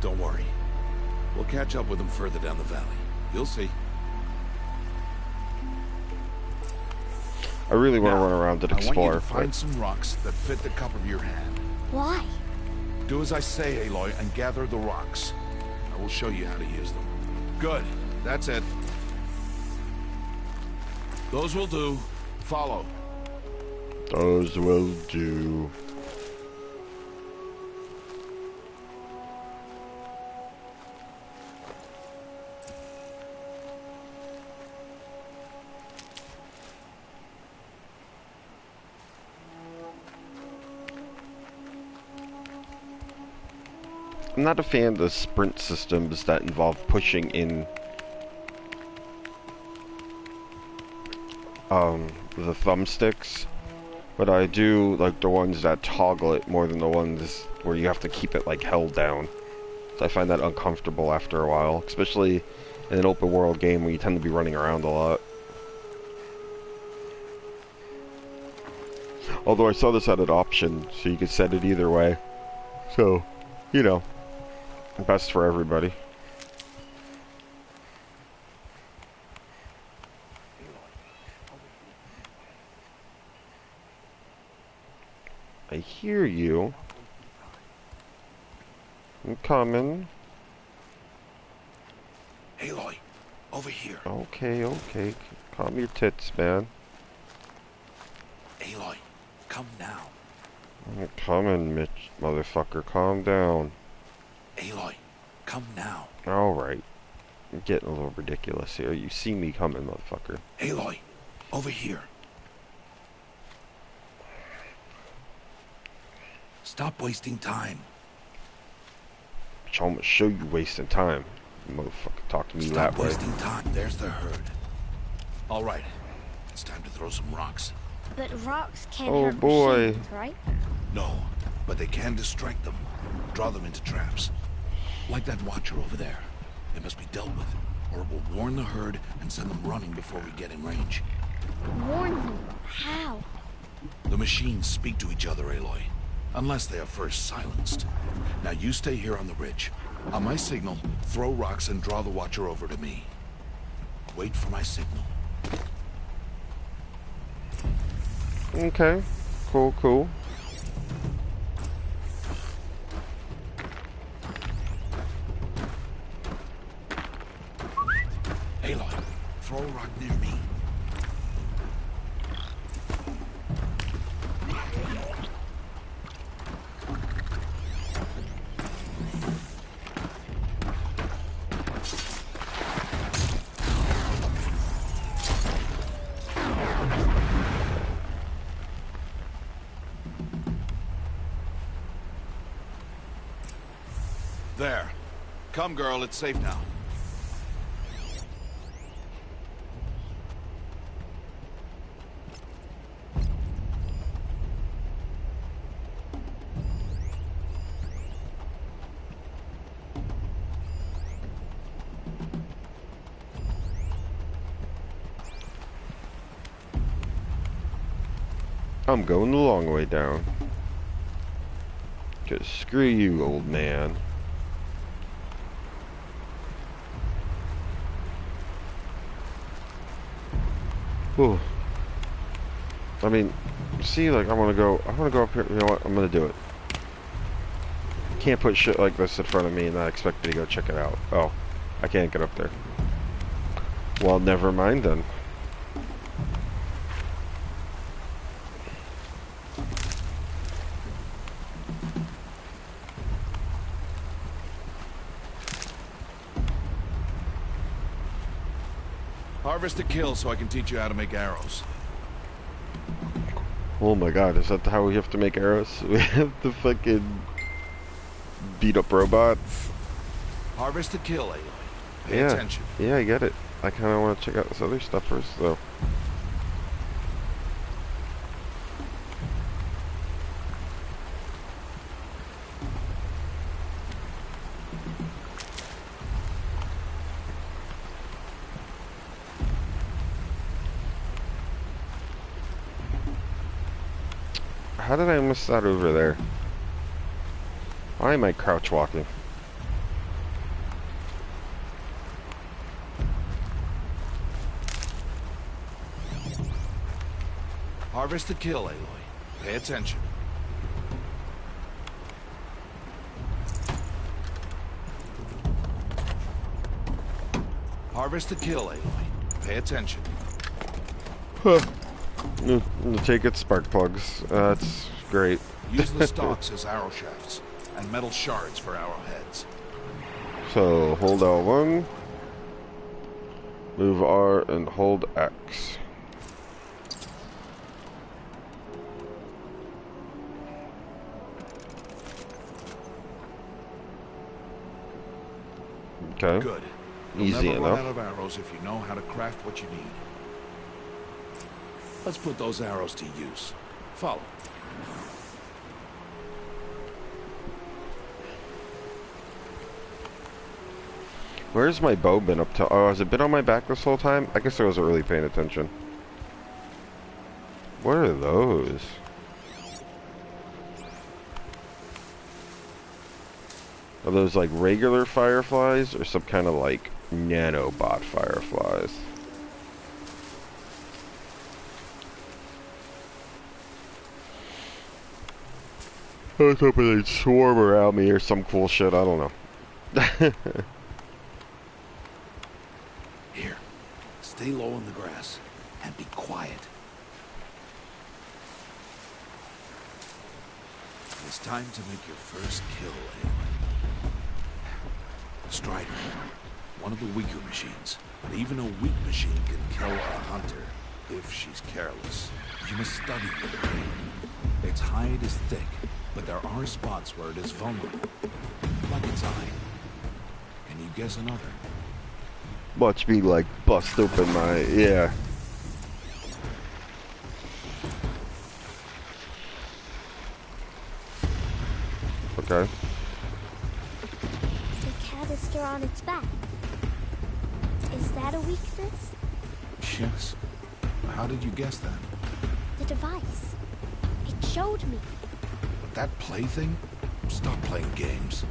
Don't worry. We'll catch up with them further down the valley. You'll see. I really want to run around and explore. I want you to find some rocks that fit the cup of your hand. Why? Do as I say, Aloy, and gather the rocks. I will show you how to use them. Good. That's it. Those will do. Follow. Those will do. I'm not a fan of the sprint systems that involve pushing in the thumbsticks, but I do like the ones that toggle it more than the ones where you have to keep it like held down. So I find that uncomfortable after a while, especially in an open world game where you tend to be running around a lot. Although I saw this had an option, so you could set it either way. So, you know, best for everybody. I hear you. I'm coming. Aloy, over here. Okay, okay. Calm your tits, man. Aloy, come now. I'm coming, Mitch, motherfucker. Calm down. Aloy, come now. Alright. I'm getting a little ridiculous here. You see me coming, motherfucker. Aloy, over here. Stop wasting time. I'm gonna show you wasting time. Motherfucker, talk to me that way. Stop wasting time. There's the herd. All right. It's time to throw some rocks. But rocks can't Oh hurt boy. machines, right? No, but they can distract them. draw them into traps. Like that Watcher over there. It must be dealt with, or it will warn the herd and send them running before we get in range. Warn them? How? The machines speak to each other, Aloy. Unless they are first silenced. Now you stay here on the ridge. On my signal, throw rocks and draw the Watcher over to me. Wait for my signal. Okay. Cool, cool. Aloy, throw a rock near me. There. Come, girl, it's safe now. I'm going the long way down. 'Cause screw you, old man. Ooh. I mean, see, like, I want to go up here. You know what? I'm going to do it. Can't put shit like this in front of me and not expect me to go check it out. Oh, I can't get up there. Well, never mind then. Harvest a kill so I can teach you how to make arrows. Oh my god, is that how we have to make arrows? We have to fucking beat up robots? Harvest a kill, Aloy. Pay attention. Yeah, I get it. I kind of want to check out this other stuff first, though. How did I miss that over there? Why am I crouch walking? Harvest a kill, Aloy. Pay attention. Harvest a kill, Aloy. Pay attention. Huh. Take it, spark plugs. That's great. Use the stalks as arrow shafts, and metal shards for arrowheads. So, hold L1, move R, and hold X. Okay. Good. Easy You'll never run enough. out of arrows if you know how to craft what you need. Let's put those arrows to use. Follow. Where's my bow been up to? Oh, has it been on my back this whole time? I guess I wasn't really paying attention. What are those? Are those like regular fireflies or some kind of like nanobot fireflies? I was hoping they'd swarm around me or some cool shit, I don't know. Here, stay low in the grass and be quiet. It's time to make your first kill, Aloy. Strider, one of the weaker machines, but even a weak machine can kill a hunter if she's careless. You must study the brain. Its hide is thick, but there are spots where it is vulnerable, like its eye. Can you guess another? Watch me like bust open my, yeah. Okay. blister on its back. Is that a weakness? Yes. How did you guess that? The device. It showed me. That plaything? Stop playing games.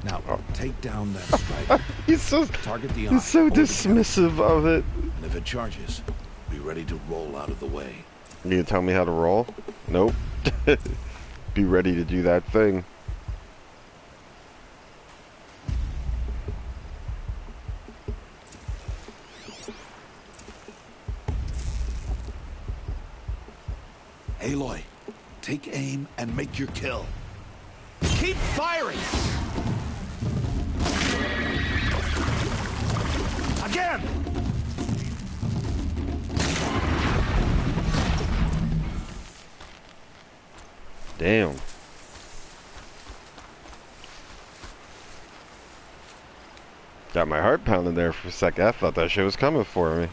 Now, take down that strider. He's so Target the eye. he's so Hold the dismissive of it. And if it charges, be ready to roll out of the way. You gonna tell me how to roll? Nope. Be ready to do that thing. Aloy, take aim and make your kill. Keep firing! Again! Damn. Got my heart pounding there for a second. I thought that shit was coming for me.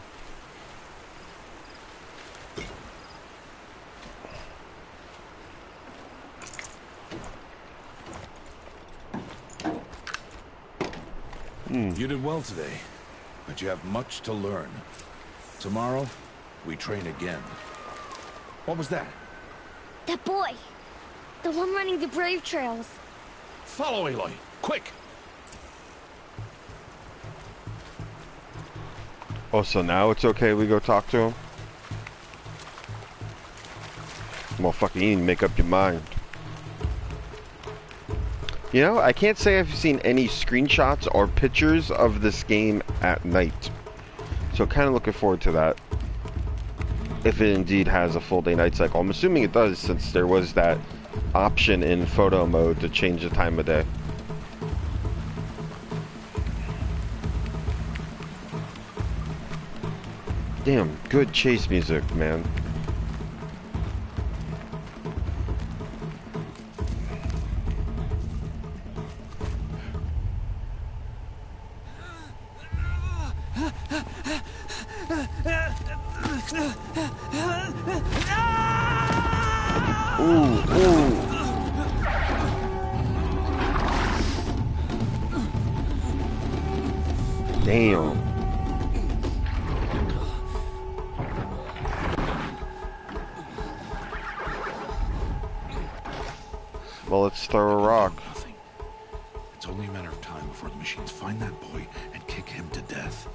You did well today, but you have much to learn. Tomorrow, we train again. What was that? That boy. The one running the brave trails. Follow Aloy, quick! Oh, so now it's okay we go talk to him? Well, fucking, you need to make up your mind. You know, I can't say I've seen any screenshots or pictures of this game at night. So kind of looking forward to that. If it indeed has a full day night cycle. I'm assuming it does, since there was that option in photo mode to change the time of day. Damn, good chase music, man. Damn. Well, let's throw a rock. Nothing. It's only a matter of time before the machines find that boy and kick him to death.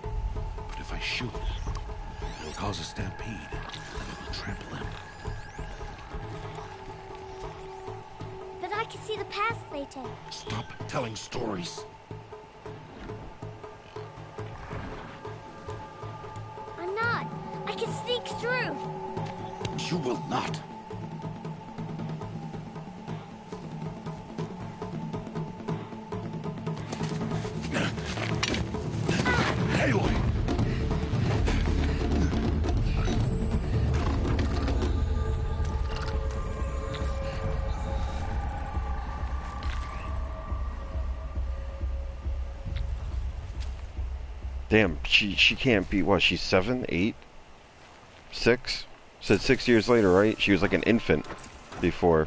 But if I shoot, it'll cause a stampede, and it will trample him. But I can see the paths they take. Stop telling stories. I'm not. I can sneak through. You will not. Aloy! Damn, she can't be, what, she's 7, 8, 6? Said 6 years later, right? She was like an infant before.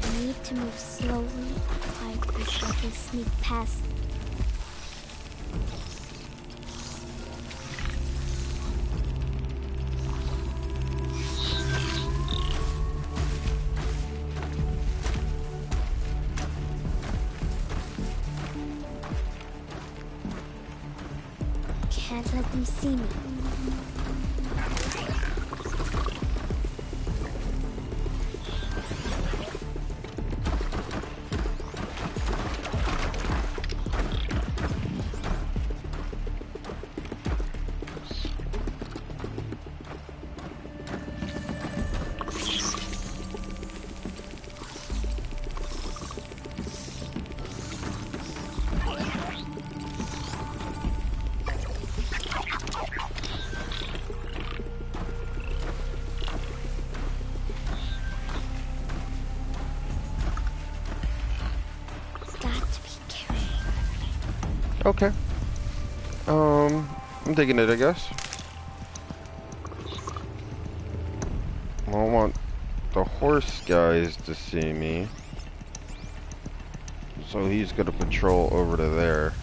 I need to move slowly, quietly, so I can sneak past them. Can't let them see me. Okay. I'm digging it, I guess. I don't want the horse guys to see me. So he's gonna patrol over to there.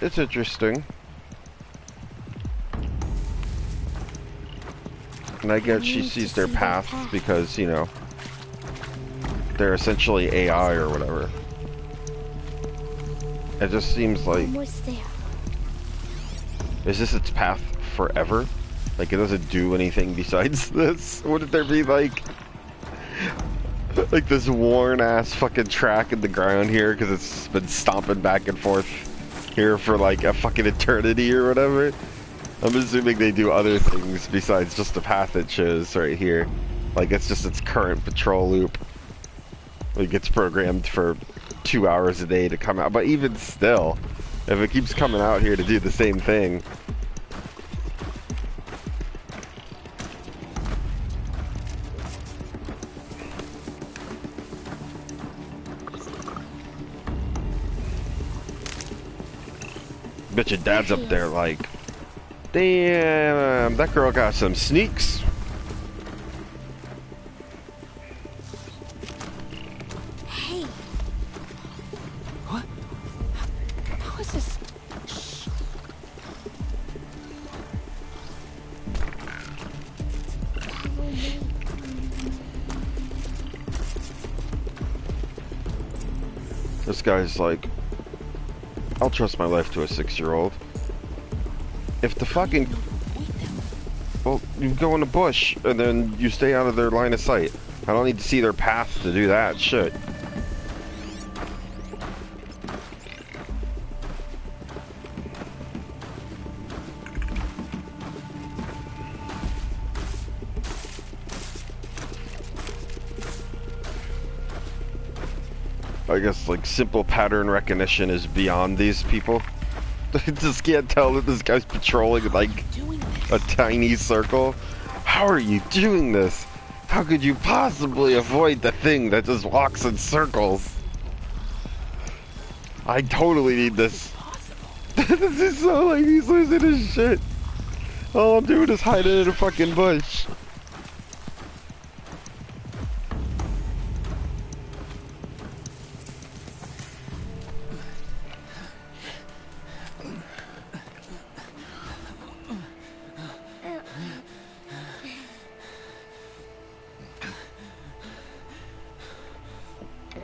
It's interesting. And I guess she sees their paths because, you know, they're essentially AI or whatever. It just seems like... Almost there. Is this its path forever? Like, it doesn't do anything besides this? Wouldn't there be, like this worn-ass fucking track in the ground here because it's been stomping back and forth here for, like, a fucking eternity or whatever? I'm assuming they do other things besides just the path it shows right here. Like, it's just its current patrol loop. Like, it's programmed for 2 hours a day to come out. But even still, if it keeps coming out here to do the same thing... Bet your dad's up there like, damn, that girl got some sneaks. Hey. What? How is this? Shh. This guy's like, I'll trust my life to a 6-year-old. If the fucking... Well, you go in the bush, and then you stay out of their line of sight. I don't need to see their path to do that shit. I guess, like, simple pattern recognition is beyond these people. I just can't tell that this guy's patrolling, like, a tiny circle. How are you doing this? How could you possibly avoid the thing that just walks in circles? I totally need this. This is so, like, he's losing his shit. All I'm doing is hiding in a fucking bush.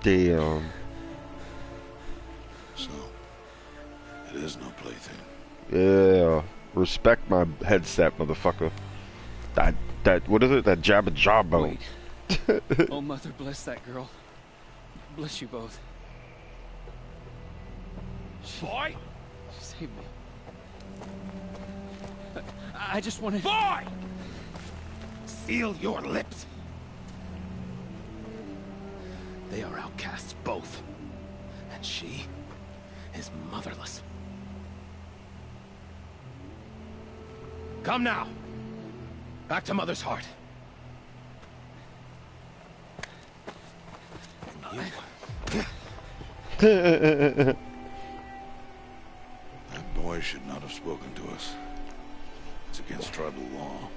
Damn. So, it is no plaything. Yeah. Respect my headset, motherfucker. That, what is it? That Jabba Jawbone. Wait. Oh, Mother, bless that girl. Bless you both. Boy! She saved me. I just wanted... Boy! Seal your lips. They are outcasts, both. And she is motherless. Come now. Back to Mother's heart. And you... That boy should not have spoken to us. It's against tribal law.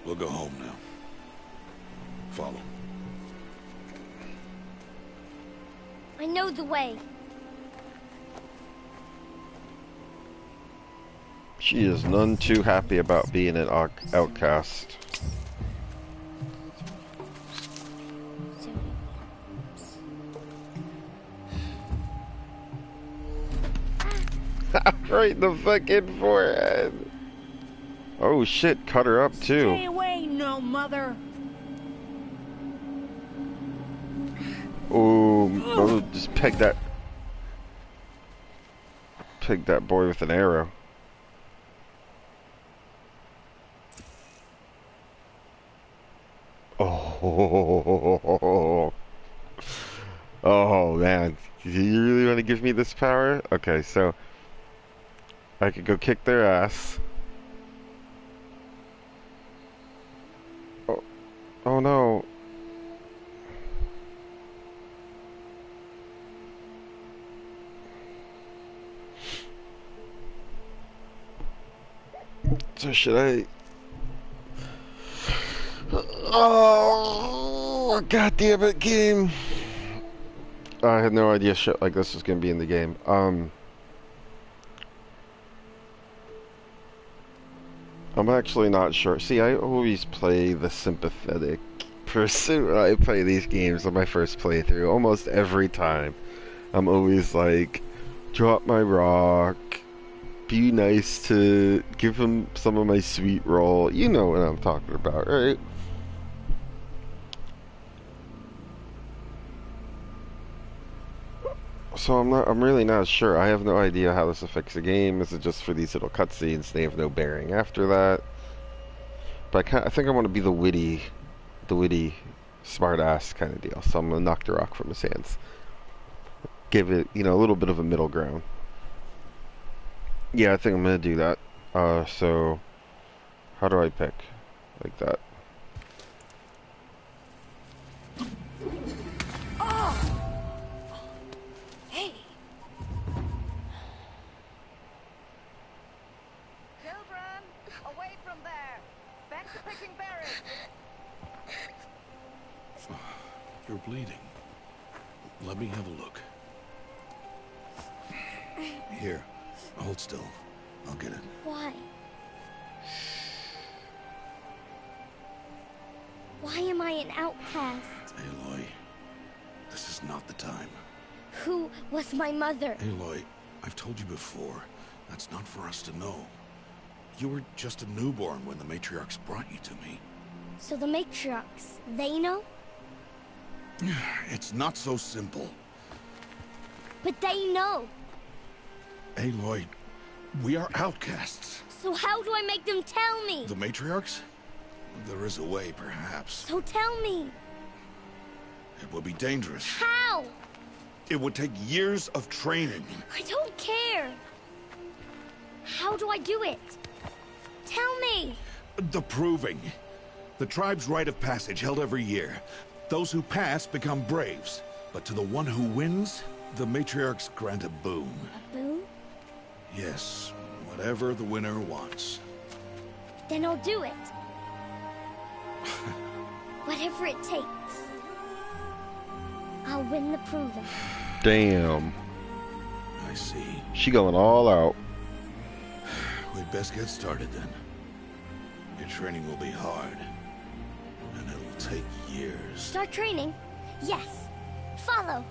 We'll go home now. Follow. I know the way. She is none too happy about being an outcast. Right in the fucking forehead. Oh shit, cut her up too. Stay away, no mother. Oh, just peg that boy with an arrow. Oh, oh man, do you really want to give me this power? Okay, so I could go kick their ass. Oh no. should I? Oh, god damn it, game. I had no idea shit like this was gonna be in the game. I'm actually not sure. See, I always play the sympathetic person when I play these games on my first playthrough. Almost every time. I'm always like, drop my rock, be nice to, give him some of my sweet roll. You know what I'm talking about, right? So I'm really not sure. I have no idea how this affects the game. Is it just for these little cutscenes? They have no bearing after that. But I think I want to be the witty, smart-ass kind of deal. So I'm gonna knock the rock from his hands. Give it, a little bit of a middle ground. Yeah, I think I'm gonna do that. So how do I pick? Like that. Hey! Children, away from there. Back to picking berries. You're bleeding. Let me have a look. Here, hold still. I'll get it. Why? Why am I an outcast? Aloy, this is not the time. Who was my mother? Aloy, I've told you before, that's not for us to know. You were just a newborn when the matriarchs brought you to me. So the matriarchs, they know? It's not so simple. But they know. Aloy, we are outcasts. So how do I make them tell me? The matriarchs? There is a way, perhaps. So tell me. It would be dangerous. How? It would take years of training. I don't care. How do I do it? Tell me. The proving. The tribe's rite of passage held every year. Those who pass become braves. But to the one who wins, the matriarchs grant a boon. A boon? Yes, whatever the winner wants. Then I'll do it. Whatever it takes. I'll win the proving. Damn. I see. She going all out. We'd best get started then. Your training will be hard. And it'll take years. Start training? Yes. Follow.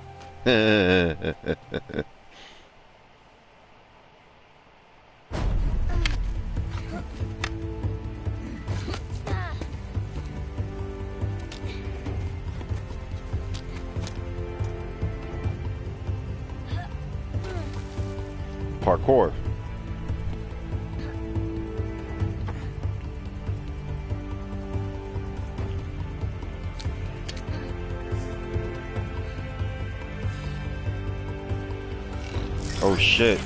Parkour. Oh shit.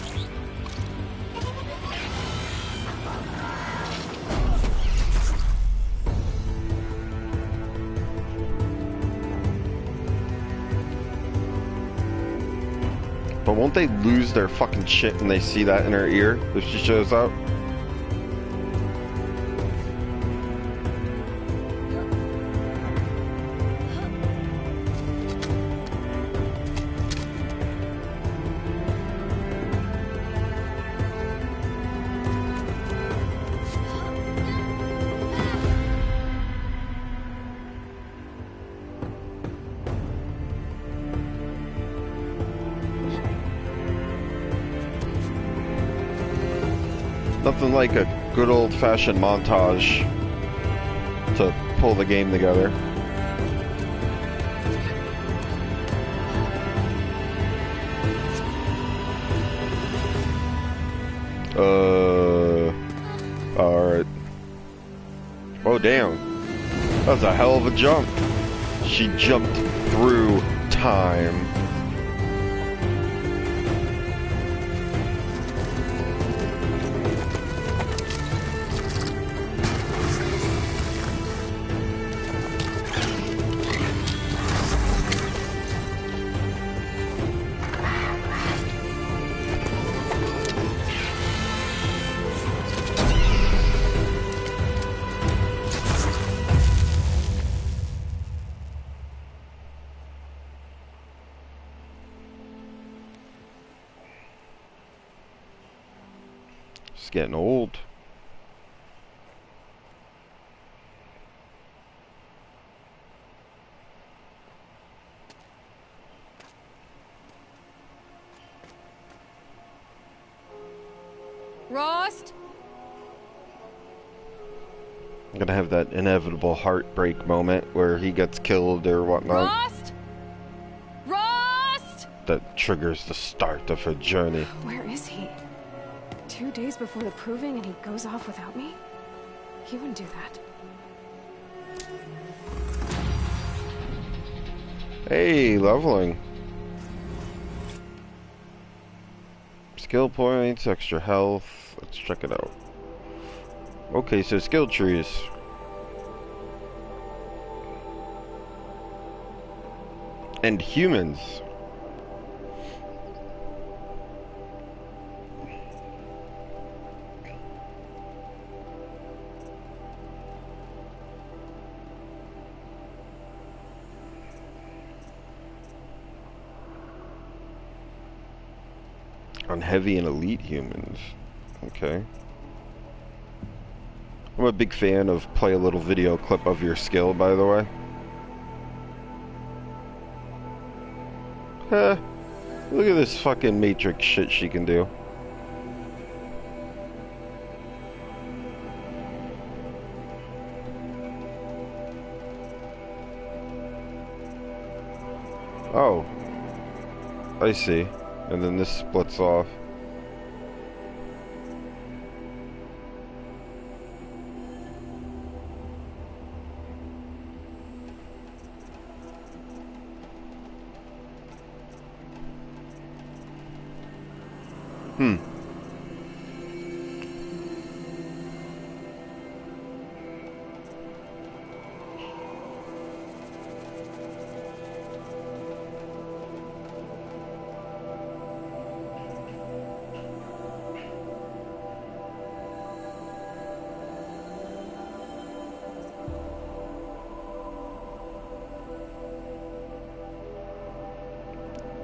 But won't they lose their fucking shit when they see that in her ear if she shows up? Nothing like a good old-fashioned montage to pull the game together. Alright. Oh, damn. That was a hell of a jump. She jumped through time. It's getting old. Rost? I'm gonna have that inevitable heartbreak moment where he gets killed or whatnot. Rost? Rost? That triggers the start of her journey. Where is he? 2 days before the proving and he goes off without me? He wouldn't do that. Hey, leveling. Skill points, extra health. Let's check it out. Okay, so skill trees. And humans. On heavy and elite humans. Okay. I'm a big fan of play a little video clip of your skill, by the way. Look at this fucking Matrix shit she can do. Oh. I see. And then this splits off.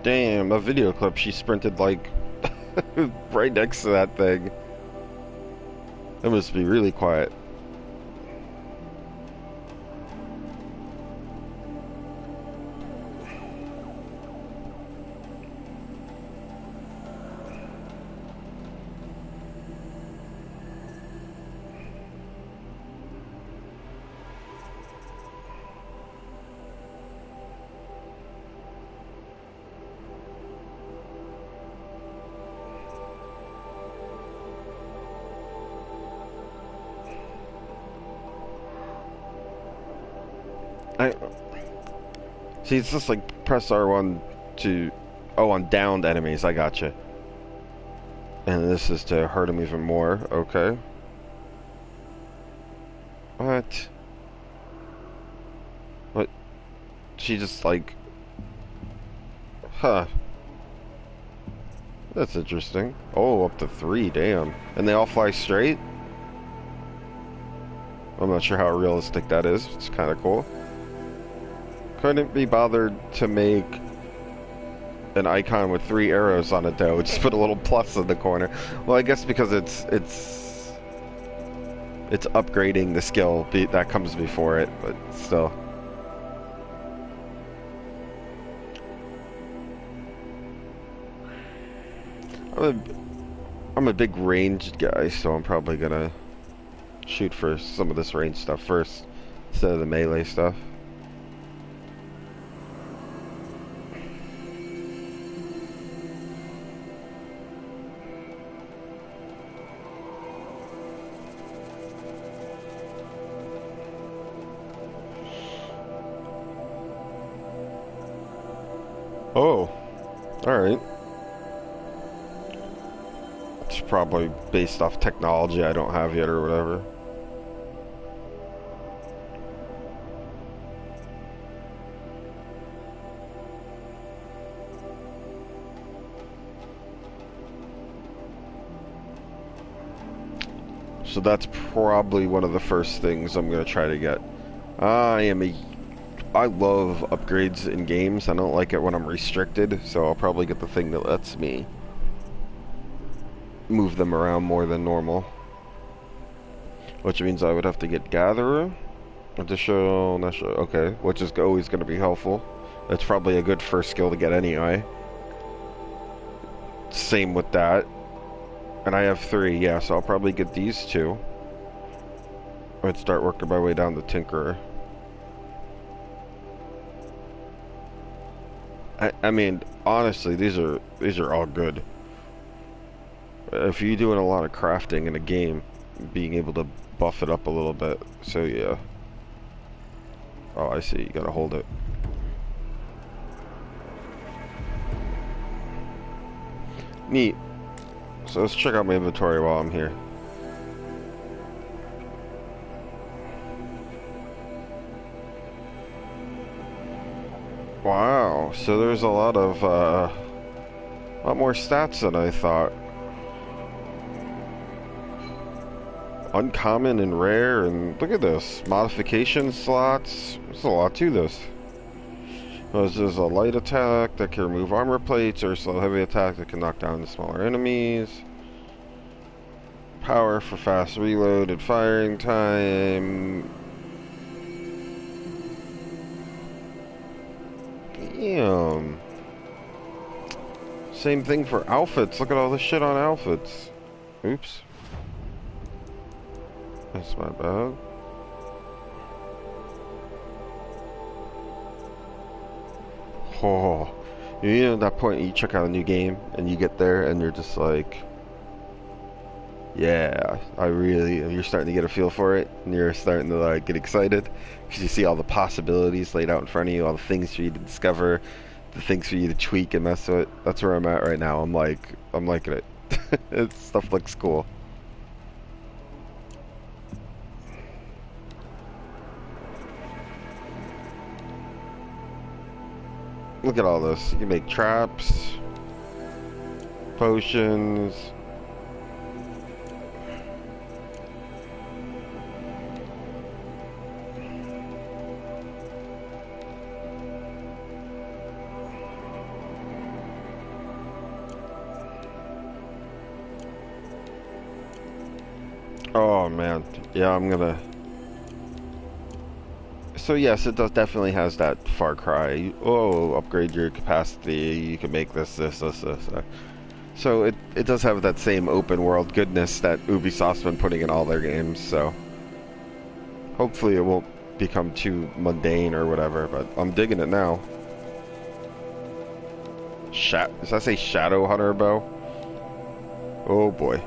Damn, that video clip, she sprinted like right next to that thing. That must be really quiet. See, it's just like press R1 to... Oh, on downed enemies, I gotcha. And this is to hurt them even more, okay. What? What? She just like... Huh. That's interesting. Oh, up to 3, damn. And they all fly straight? I'm not sure how realistic that is. It's kind of cool. Couldn't be bothered to make an icon with 3 arrows on it though. Just put a little plus in the corner. Well, I guess because it's upgrading the skill that comes before it, but still. I'm a big ranged guy, so I'm probably gonna shoot for some of this ranged stuff first instead of the melee stuff. Oh, alright. It's probably based off technology I don't have yet or whatever. So that's probably one of the first things I'm going to try to get. I love upgrades in games. I don't like it when I'm restricted, so I'll probably get the thing that lets me. move them around more than normal. Which means I would have to get Gatherer, Additional, okay, which is always going to be helpful. That's probably a good first skill to get anyway. Same with that. And I have 3, yeah, so I'll probably get these 2. I'd start working my way down to Tinkerer. I mean, honestly, these are all good. If you're doing a lot of crafting in a game, being able to buff it up a little bit, so yeah. Oh, I see, you gotta hold it. Neat. So let's check out my inventory while I'm here. Wow, so there's a lot more stats than I thought. Uncommon and rare, and look at this. Modification slots. There's a lot to this. This is a light attack that can remove armor plates, or a slow heavy attack that can knock down the smaller enemies. Power for fast reload and firing time. Damn. Same thing for outfits. Look at all this shit on outfits. Oops. That's my bad. Oh, you know, at that point you check out a new game and you get there and you're just like, yeah, you're starting to get a feel for it, and you're starting to like get excited because you see all the possibilities laid out in front of you, all the things for you to discover, the things for you to tweak and mess with. That's where I'm at right now. I'm liking it. Stuff looks cool. Look at all this. You can make traps, potions. Oh man, yeah, I'm gonna. So yes, it definitely has that Far Cry. Oh, upgrade your capacity. You can make this. So it does have that same open world goodness that Ubisoft's been putting in all their games. So hopefully it won't become too mundane or whatever. But I'm digging it now. Does that say Shadow Hunter bow? Oh boy.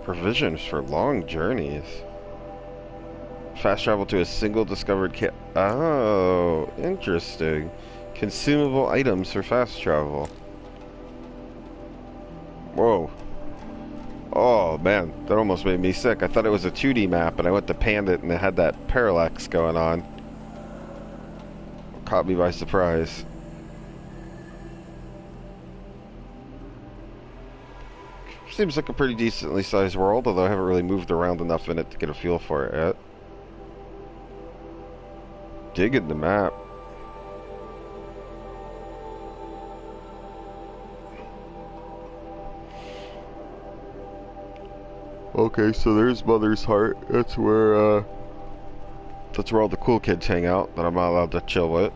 Provisions for long journeys. Fast travel to a single discovered kit. Oh, interesting. Consumable items for fast travel. Whoa. Oh man, that almost made me sick. I thought it was a 2D map and I went to pan it and it had that parallax going on. Caught me by surprise. Seems like a pretty decently sized world, although I haven't really moved around enough in it to get a feel for it yet. Digging the map. Okay, so there's Mother's Heart. That's where all the cool kids hang out that I'm not allowed to chill with.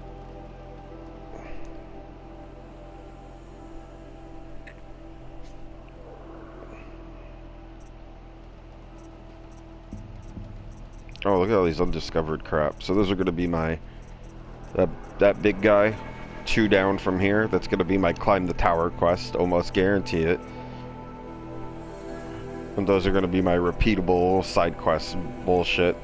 Oh, look at all these undiscovered crap. So those are going to be my... That big guy, 2 down from here, that's going to be my climb the tower quest. Almost guarantee it. And those are going to be my repeatable side quest bullshit.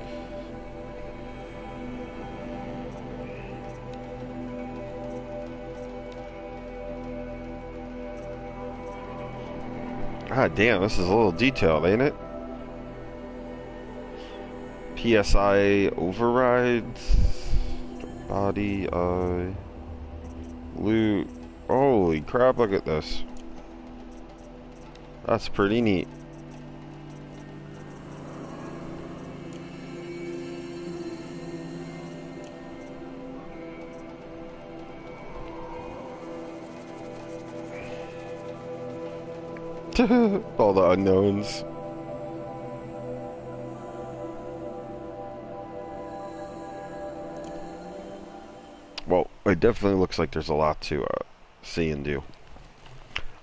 God damn, this is a little detailed, ain't it? PSI overrides, body, loot. Holy crap, look at this. That's pretty neat. All the unknowns. Well, it definitely looks like there's a lot to see and do.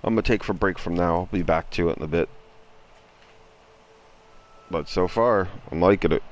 I'm gonna take a break from now. I'll be back to it in a bit. But so far, I'm liking it.